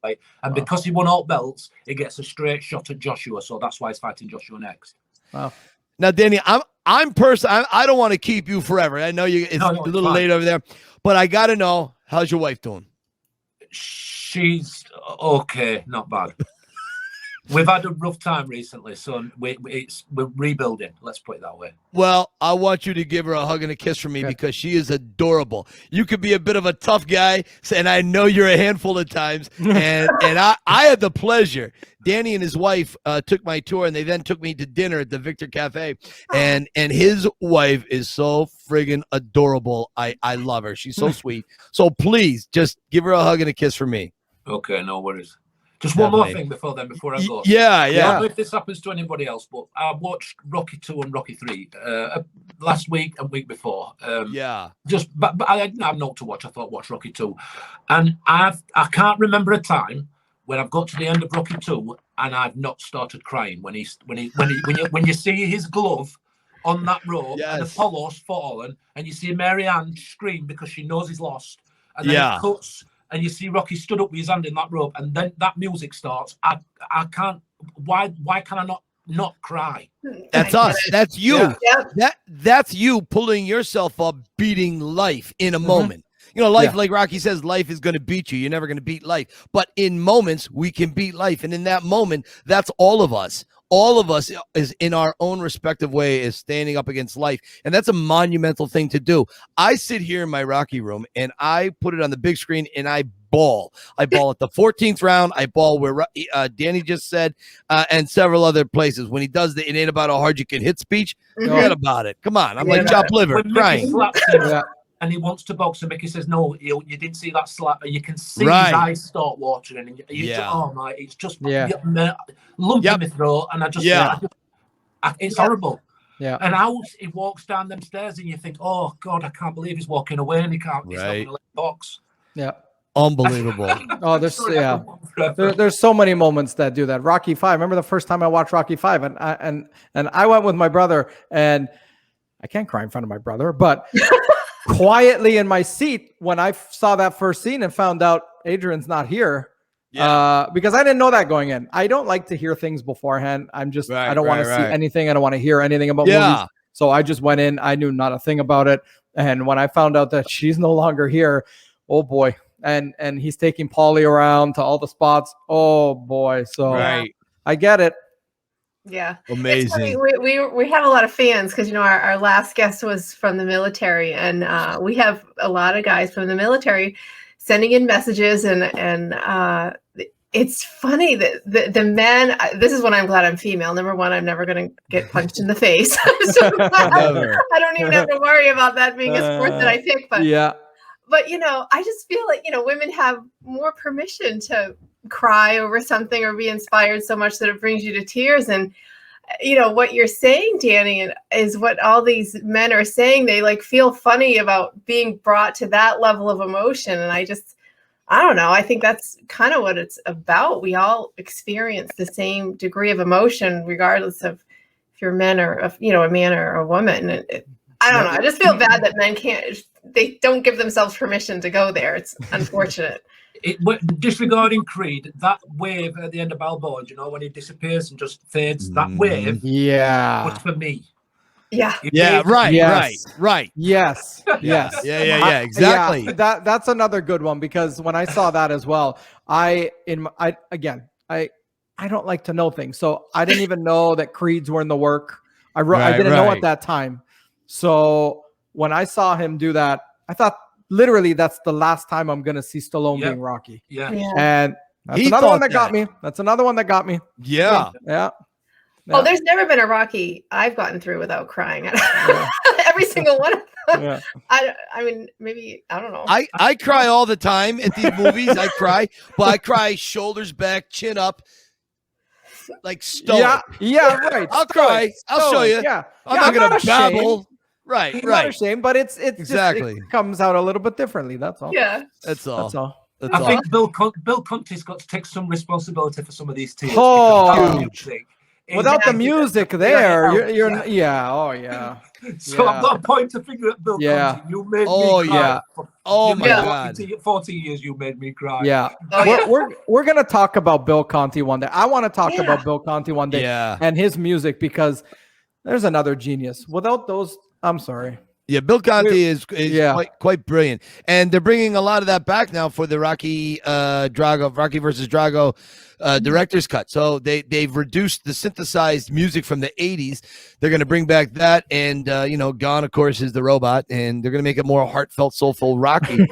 and because he won all belts, he gets a straight shot at Joshua. So that's why he's fighting Joshua next. Wow. Now, Danny, I'm personally, I don't want to keep you forever. I know it's a little late over there, but I got to know, how's your wife doing? She's okay, not bad. We've had a rough time recently, so we're rebuilding. Let's put it that way. Well, I want you to give her a hug and a kiss from me because she is adorable. You could be a bit of a tough guy, and I know you're a handful of times. And I had the pleasure. Danny and his wife took my tour, and they then took me to dinner at the Victor Cafe. And his wife is so friggin' adorable. I love her. She's so sweet. So please, just give her a hug and a kiss from me. Okay, no worries. Just one more thing before I go. Yeah. I don't know if this happens to anybody else, but I watched Rocky 2 and Rocky 3 last week and week before. But I didn't have no to watch. I thought watch Rocky 2, and I can't remember a time when I've got to the end of Rocky 2 and I've not started crying when you see his glove on that rope and Apollo's fallen, and you see Mary Ann scream because she knows he's lost, and then it cuts. and you see Rocky stood up with his hand in that rope, and then that music starts. I can't. Why can I not cry? That's us. That's you. Yeah. That's you pulling yourself up, beating life in a moment. You know, life, like Rocky says, life is going to beat you. You're never going to beat life. But in moments, we can beat life. And in that moment, that's all of us. All of us is in our own respective way is standing up against life. And that's a monumental thing to do. I sit here in my Rocky room and I put it on the big screen and I bawl. I bawl at the 14th round. I bawl where Danny just said, and several other places. When he does the "it ain't about how hard you can hit" speech, forget about it. Come on. I'm like chopped liver crying. And he wants to box, and Mickey says, "No, you didn't see that slap." And you can see his eyes start watering, and you just, oh my, it's just lump in my throat, and I just, it's horrible. Yeah. And he walks down them stairs, and you think, "Oh God, I can't believe he's walking away, and he's not going to let box." Yeah. Unbelievable. There's so many moments that do that. Rocky V. I remember the first time I watched Rocky V, and I went with my brother, and I can't cry in front of my brother, but quietly in my seat when I saw that first scene and found out Adrian's not here, because I didn't know that going in. I don't like to hear things beforehand. I'm just I don't want to see anything. I don't want to hear anything about movies. So I just went in. I knew not a thing about it. And when I found out that she's no longer here, oh boy. And he's taking Paulie around to all the spots. Oh boy. So I get it. Yeah. Amazing. We have a lot of fans because, you know, our last guest was from the military, and we have a lot of guys from the military sending in messages, and it's funny that the men, this is when I'm glad I'm female. Number one, I'm never going to get punched in the face. So I don't even have to worry about that being a sport that I pick. But, you know, I just feel like, you know, women have more permission to cry over something or be inspired so much that it brings you to tears. And, you know, what you're saying, Danny, is what all these men are saying. They like feel funny about being brought to that level of emotion. And I don't know. I think that's kind of what it's about. We all experience the same degree of emotion, regardless of if you're men or, if, you know, a man or a woman. I don't know. I just feel bad that men they don't give themselves permission to go there. It's unfortunate. Disregarding Creed, that wave at the end of Balboa, you know, when he disappears and just fades, that wave was for me. Yeah. Right. Yes. Exactly. That's another good one, because when I saw that as well, I don't like to know things. So I didn't even know that Creeds were in the work. I didn't know at that time. So when I saw him do that, I thought literally that's the last time I'm going to see Stallone being Rocky. Yeah. And that's another one that got me. That's another one that got me. Yeah. Oh, there's never been a Rocky I've gotten through without crying. Every single one of them. Yeah. I mean, maybe, I don't know. I cry all the time at these movies. I cry, but I cry shoulders back, chin up, like stoic. Yeah, right. I'll cry. I'll show you. Yeah. I'm not going to babble. Right. Not ashamed, but it's exactly just, it comes out a little bit differently. That's all. Yeah. That's all. I think Bill Conti's got to take some responsibility for some of these tears. Without the music there, you're So I've got a point to figure out, Bill Conti. You made me cry. Oh my God. 40 years you made me cry. Yeah. We're gonna talk about Bill Conti one day. I want to talk about Bill Conti one day and his music, because there's another genius. Without those, I'm sorry. Yeah, Bill Conti is quite brilliant, and they're bringing a lot of that back now for the Rocky versus Drago director's cut. So they've reduced the synthesized music from the 80s. They're going to bring back that, and Gone, of course, is the robot, and they're going to make it more heartfelt, soulful Rocky.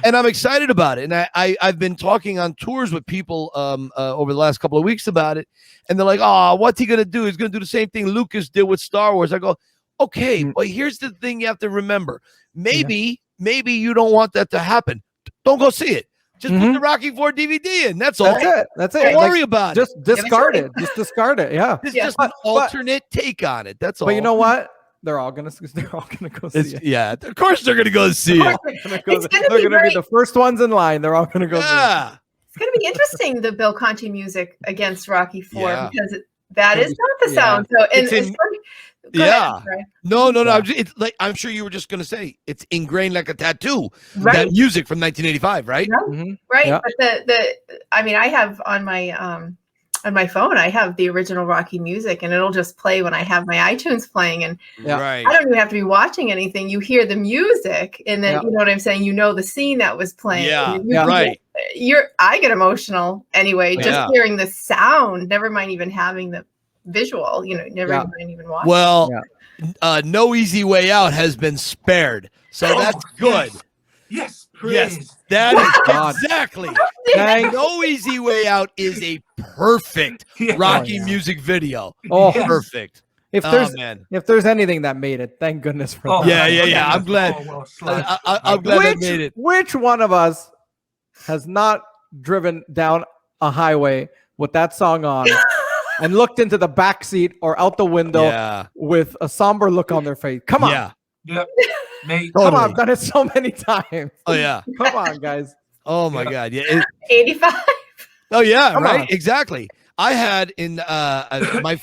And I'm excited about it. And I've been talking on tours with people over the last couple of weeks about it, and they're like, "Oh, what's he going to do? He's going to do the same thing Lucas did with Star Wars." I go, okay, well, here's the thing you have to remember. Maybe you don't want that to happen. Don't go see it. Just put the Rocky IV DVD in. That's all. That's it. Don't worry about it. Just discard it. Just discard it. Yeah. It's just an alternate take on it. That's all. But you know what? They're all gonna go see it. Yeah, of course they're gonna go see it. They're gonna be the first ones in line. They're all gonna go. Yeah. It's gonna be interesting, the Bill Conti music against Rocky IV, because that is not the sound. So and Go ahead, Yeah. I'm sorry. No. Yeah. It's like, I'm sure you were just gonna say it's ingrained like a tattoo. Right. That music from 1985, right? Yeah. Mhm. Right. Yeah. But I mean, I have on my phone, I have the original Rocky music, and it'll just play when I have my iTunes playing, and Yeah. Right. I don't even have to be watching anything. You hear the music, and then Yeah. you know what I'm saying. You know the scene that was playing. Yeah. and you Yeah. can Right. I get emotional anyway, just Yeah. hearing the sound, never mind even having the visual, never Yeah. mind even watching. Well, No Easy Way Out has been spared, so that's good. Yes. Yes, Praise. that is God. exactly. Thank- No Easy Way Out is a perfect Yeah. Rocky yeah. music video. Oh, Yes. Perfect. if Oh there's man. if there's anything that made it, thank goodness for Oh, that. Yeah. I'm glad. Oh, well, slash. I'm glad they made it. Which one of us has not driven down a highway with that song on and looked into the back seat or out the window Yeah. with a somber look on their face? Come on. Yeah. Yep. Mate. Come on. Totally. I've done it so many times. Oh yeah. Come on, guys. Oh my God. Yeah. 85. Oh yeah. Come Right. on. Exactly. I had in the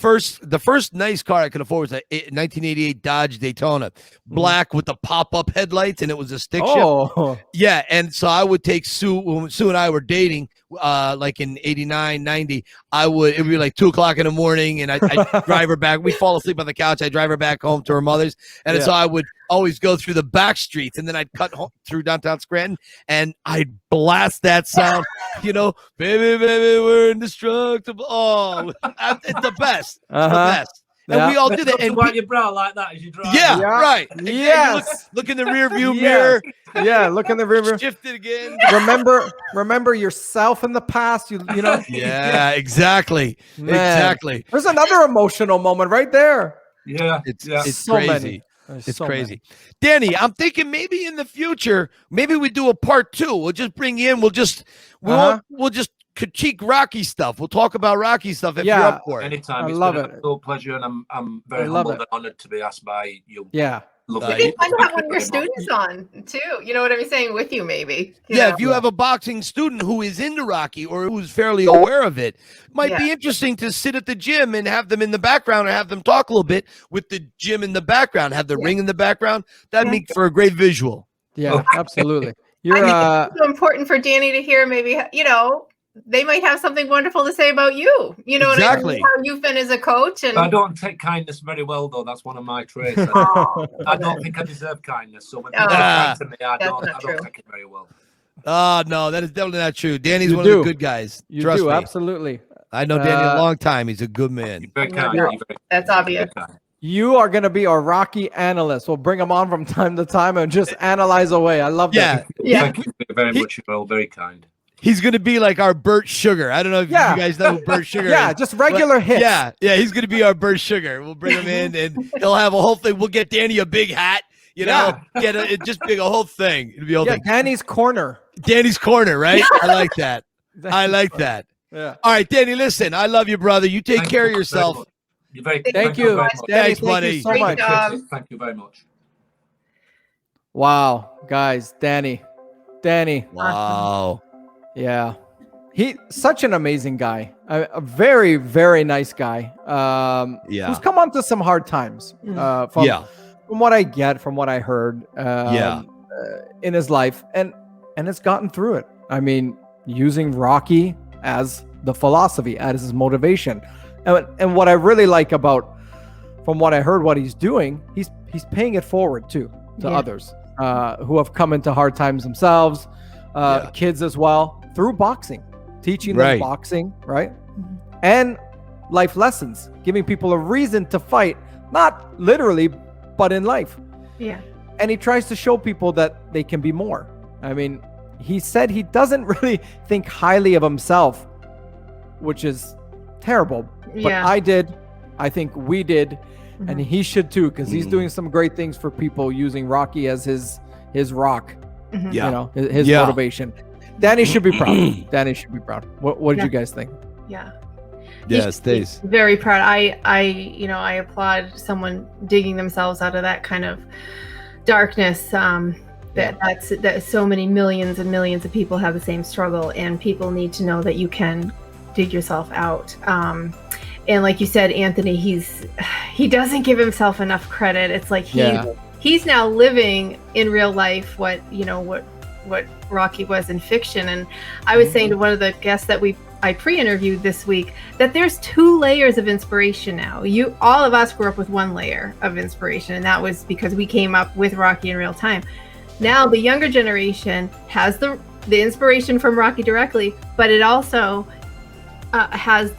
first nice car I could afford was a 1988 Dodge Daytona, black with the pop-up headlights, and it was a stick shift. Oh, Yeah, and so I would take Sue when Sue and I were dating, like in 89, 90. It would be like 2:00 in the morning, and I'd drive her back. We'd fall asleep on the couch. I'd drive her back home to her mother's, and so I would always go through the back streets, and then I'd cut through downtown Scranton, and I'd blast that sound, baby, we're indestructible. Oh, it's the best. It's the best. And Yeah. we all do that. And wipe your brow like that as you drive. yeah, Yeah. right. Yes. Look in the rear view Yes. mirror. yeah. Look in the river. Shift it again. Remember yourself in the past. You know. Yeah, exactly. Man. Exactly. There's another emotional moment right there. Yeah. It's So crazy. many. There's It's so crazy. Danny, I'm thinking maybe in the future, maybe we do a part 2. We'll just bring you in. We'll just critique Rocky stuff. We'll talk about Rocky stuff if you're Yeah. up for it. Anytime. I It's love been it. an absolute pleasure, and I'm very I love humbled it. and honored to be asked by you. Yeah. Lovely. Maybe I have one of your Thank you very much. students on too. You know what I'm saying? With you, maybe. Yeah, if you have a boxing student who is into Rocky or who's fairly aware of it, might be Yeah. interesting to sit at the gym and have them in the background or have them talk a little bit with the gym in the background, have the ring in the background. That'd make for a great visual. Yeah. Absolutely. I You're think it's so important for Danny to hear. Maybe they might have something wonderful to say about you. You know Exactly. what I mean? How you've been as a coach, and I don't take kindness very well, though. That's one of my traits. Oh, I don't think I deserve kindness. So when people Oh. are kind to me, I That's don't not true. take it very well. Oh, no, that is definitely not true. Danny's You one do. of the good guys. you Trust do me. absolutely. I know Danny a long time. He's a good man. You're very kind. You're- You're very, that's obvious. very kind. You are going to be our Rocky analyst. We'll bring him on from time to time and just analyze away. I love Yeah. that. Yeah. Thank you very much. You're all very kind. He's going to be like our Burt Sugar. I don't know if Yeah. you guys know who Burt Sugar Yeah, is. just regular hits. Yeah, he's going to be our Burt Sugar. We'll bring him in and he'll have a whole thing. We'll get Danny a big hat, just big a whole thing. It'll be a whole Yeah, thing. Danny's corner. Danny's corner, right? I like that. I like that. Yeah. All right, Danny, listen, I love you, brother. You take Thank care of you very yourself. much. You're very, Thank you. very much. Danny, Thanks, thank buddy. you so Great much. job. Thank you very much. Wow, guys, Danny. Wow. Yeah. He's such an amazing guy. A very, very nice guy. Yeah. Who's come onto some hard times. From what I get, from what I heard, in his life, and it's gotten through it. I mean, using Rocky as the philosophy, as his motivation, and what I really like about, from what I heard, what he's doing, he's paying it forward too to others who have come into hard times themselves, kids as well, through boxing, teaching them boxing, right, and life lessons, giving people a reason to fight, not literally, but in life. Yeah. And he tries to show people that they can be more. I mean, he said he doesn't really think highly of himself, which is terrible. But Yeah. I did. I think we did. And he should too, because he's doing some great things for people using Rocky as his rock, Mhm. Yeah. you know, his motivation. Danny should be proud. Danny should be proud. What did Yeah. you guys think? Yeah. Yeah, He's Stace. very proud. I applaud someone digging themselves out of that kind of darkness. That so many millions and millions of people have the same struggle, and people need to know that you can dig yourself out. And like you said, Anthony, he doesn't give himself enough credit. It's like he's now living in real life what Rocky was in fiction. And I was saying to one of the guests that I pre-interviewed this week that there's 2 layers of inspiration now. All of us grew up with 1 layer of inspiration, and that was because we came up with Rocky in real time. Now the younger generation has the inspiration from Rocky directly, but it also has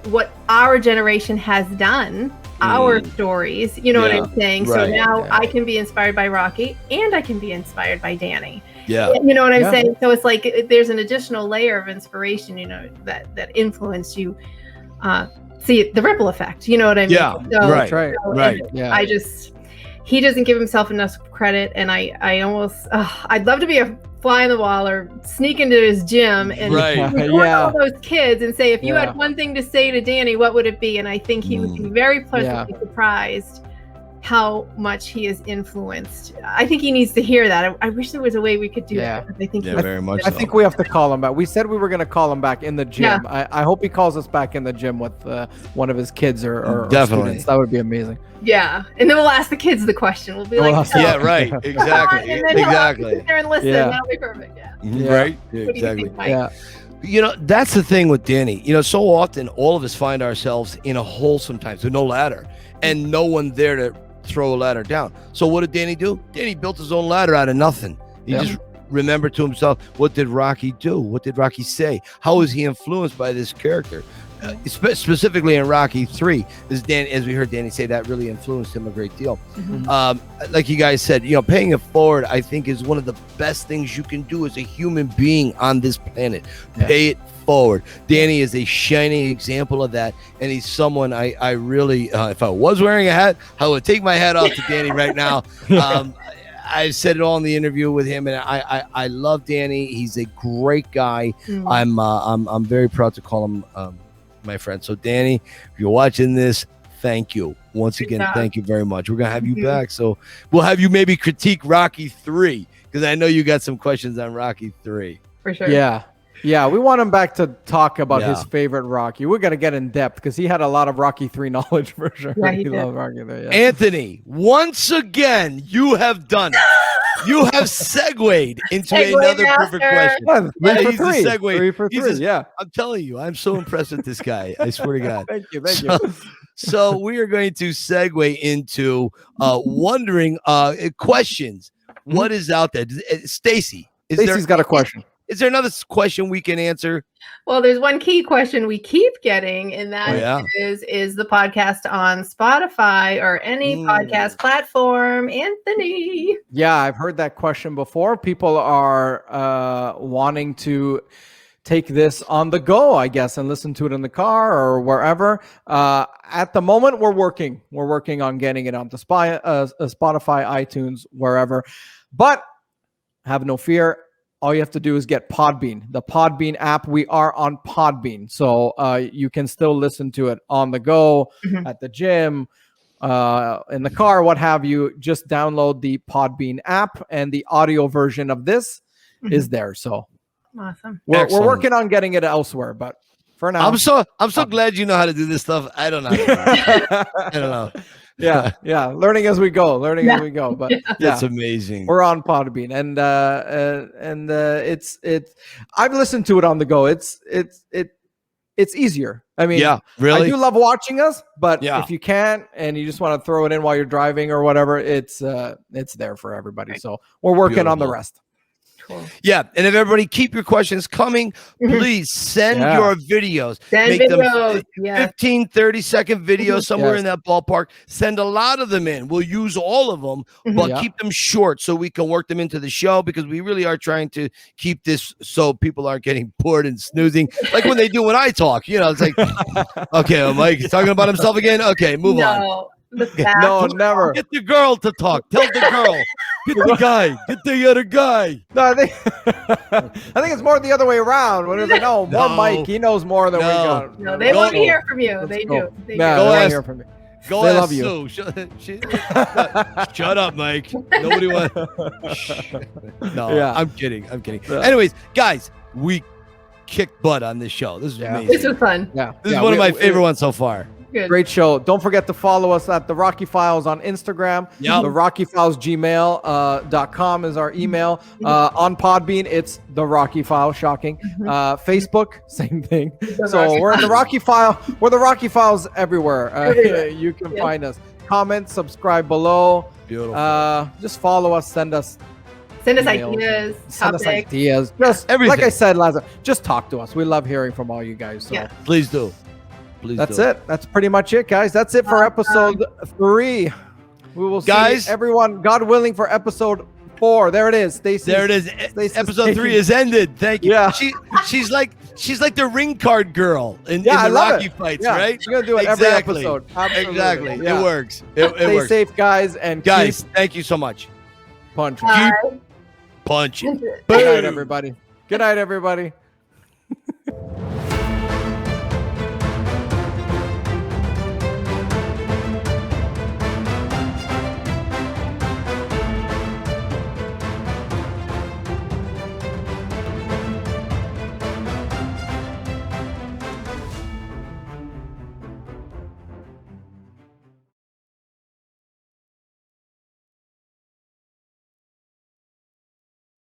what our generation has done, our stories. You know what I'm saying? Right. So now I can be inspired by Rocky, and I can be inspired by Danny. Yeah. You know what I'm saying? So it's like there's an additional layer of inspiration, that influenced you. See the ripple effect. You know what I mean? Yeah. So, right. Yeah. He doesn't give himself enough credit, and I almost I'd love to be a fly on the wall or sneak into his gym and record all those kids and say, if you had one thing to say to Danny, what would it be? And I think he would be very pleasantly surprised how much he is influenced. I think he needs to hear that. I wish there was a way we could do that. I think very much. I think we have to call him back. We said we were going to call him back in the gym. I hope he calls us back in the gym with one of his kids or students. That would be amazing. Yeah, and then we'll ask the kids the question. We'll be like, yeah, right, exactly, and then exactly. Sit there and listen. That'll be perfect. Right, exactly. That's the thing with Danny. So often all of us find ourselves in a hole sometimes with no ladder and no one there to throw a ladder down. So what did Danny do? Danny built his own ladder out of nothing. He just remembered to himself, what did Rocky do? What did Rocky say? How was he influenced by this character? Specifically in Rocky 3, as we heard Danny say, that really influenced him a great deal. Like you guys said, paying it forward, I think, is one of the best things you can do as a human being on this planet. Pay it forward. Danny is a shining example of that, and he's someone I really, if I was wearing a hat, I would take my hat off to Danny right now. I said it all in the interview with him, and I love Danny. He's a great guy. I'm very proud to call him my friend. So Danny, if you're watching this, thank you once again. Thank you very much. We're gonna have you back, so we'll have you maybe critique Rocky 3, because I know you got some questions on Rocky 3 for sure. We want him back to talk about his favorite Rocky. We're gonna get in depth because he had a lot of Rocky 3 knowledge for sure. He loved Rocky 3. Anthony, once again, you have done it. You have segued into another perfect question. 3 for 3. 3 for 3. I'm telling you, I'm so impressed with this guy. I swear to God. Thank you. So we are going to segue into wondering questions. What is out there? Stacy. Stacy's got a question. Is there another question we can answer? Well, there's one key question we keep getting, and that is the podcast on Spotify or any podcast platform, Anthony? Yeah, I've heard that question before. People are wanting to take this on the go, I guess, and listen to it in the car or wherever. At the moment, we're working on getting it onto Spotify, iTunes, wherever. But have no fear. All you have to do is get Podbean, the Podbean app. We are on Podbean, so you can still listen to it on the go, at the gym, in the car, what have you. Just download the Podbean app, and the audio version of this is there. So awesome. We're working on getting it elsewhere, but for now, I'm so glad you know how to do this stuff. I don't know. I don't know. Learning as we go, but that's amazing. We're on Podbean, and it's I've listened to it on the go. It's easier. I mean, really, I do love watching us, but if you can't and you just want to throw it in while you're driving or whatever, it's there for everybody. So we're working on the rest. Cool. Yeah, and if everybody keep your questions coming, please send your videos. Make them 15, 30-second videos, somewhere in that ballpark. Send a lot of them in. We'll use all of them, but keep them short so we can work them into the show, because we really are trying to keep this so people aren't getting bored and snoozing, like when they do when I talk. It's like, okay, Mike is talking about himself again. Okay, move on. No, never. Get the girl to talk. Tell the girl. Get the guy. Get the other guy. No, I think it's more the other way around. More Mike. He knows more than we got. No, they want to hear from you. They do. They want to hear from me. Go they ask love you. Shut up, Mike. Nobody wants. No, I'm kidding. Anyways, guys, we kicked butt on this show. This is amazing. This was fun. This is one of my favorite ones so far. Good. Great show. Don't forget to follow us at the Rocky Files on Instagram. Yep. The Rocky Files gmail.com is our email. On Podbean, it's the Rocky File. Shocking. Facebook, same thing. So we're in the Rocky File. We're the Rocky Files everywhere. You can find us. Comment, subscribe below. Beautiful. Just follow us. Send us emails. Ideas. Send us Topics. ideas. Just Everything. like I said, Laza, just talk to us. We love hearing from all you guys. So Yeah. Please do. Please that's do. it. That's pretty much it, guys. That's it for episode 3. We will Guys. see everyone, God willing, for episode 4. There it is. Stacy. There it is. Stacey's Episode 3 taking- is ended. Thank you. Yeah. She's like the ring card girl in I the love Rocky it. fights, Yeah, right? We're gonna do it every Exactly. episode. Absolutely. Exactly. Yeah. It works. It Stay works. safe, guys, and Guys, keep thank you so much. punching. Punch it. Good night, everybody. Good night, everybody.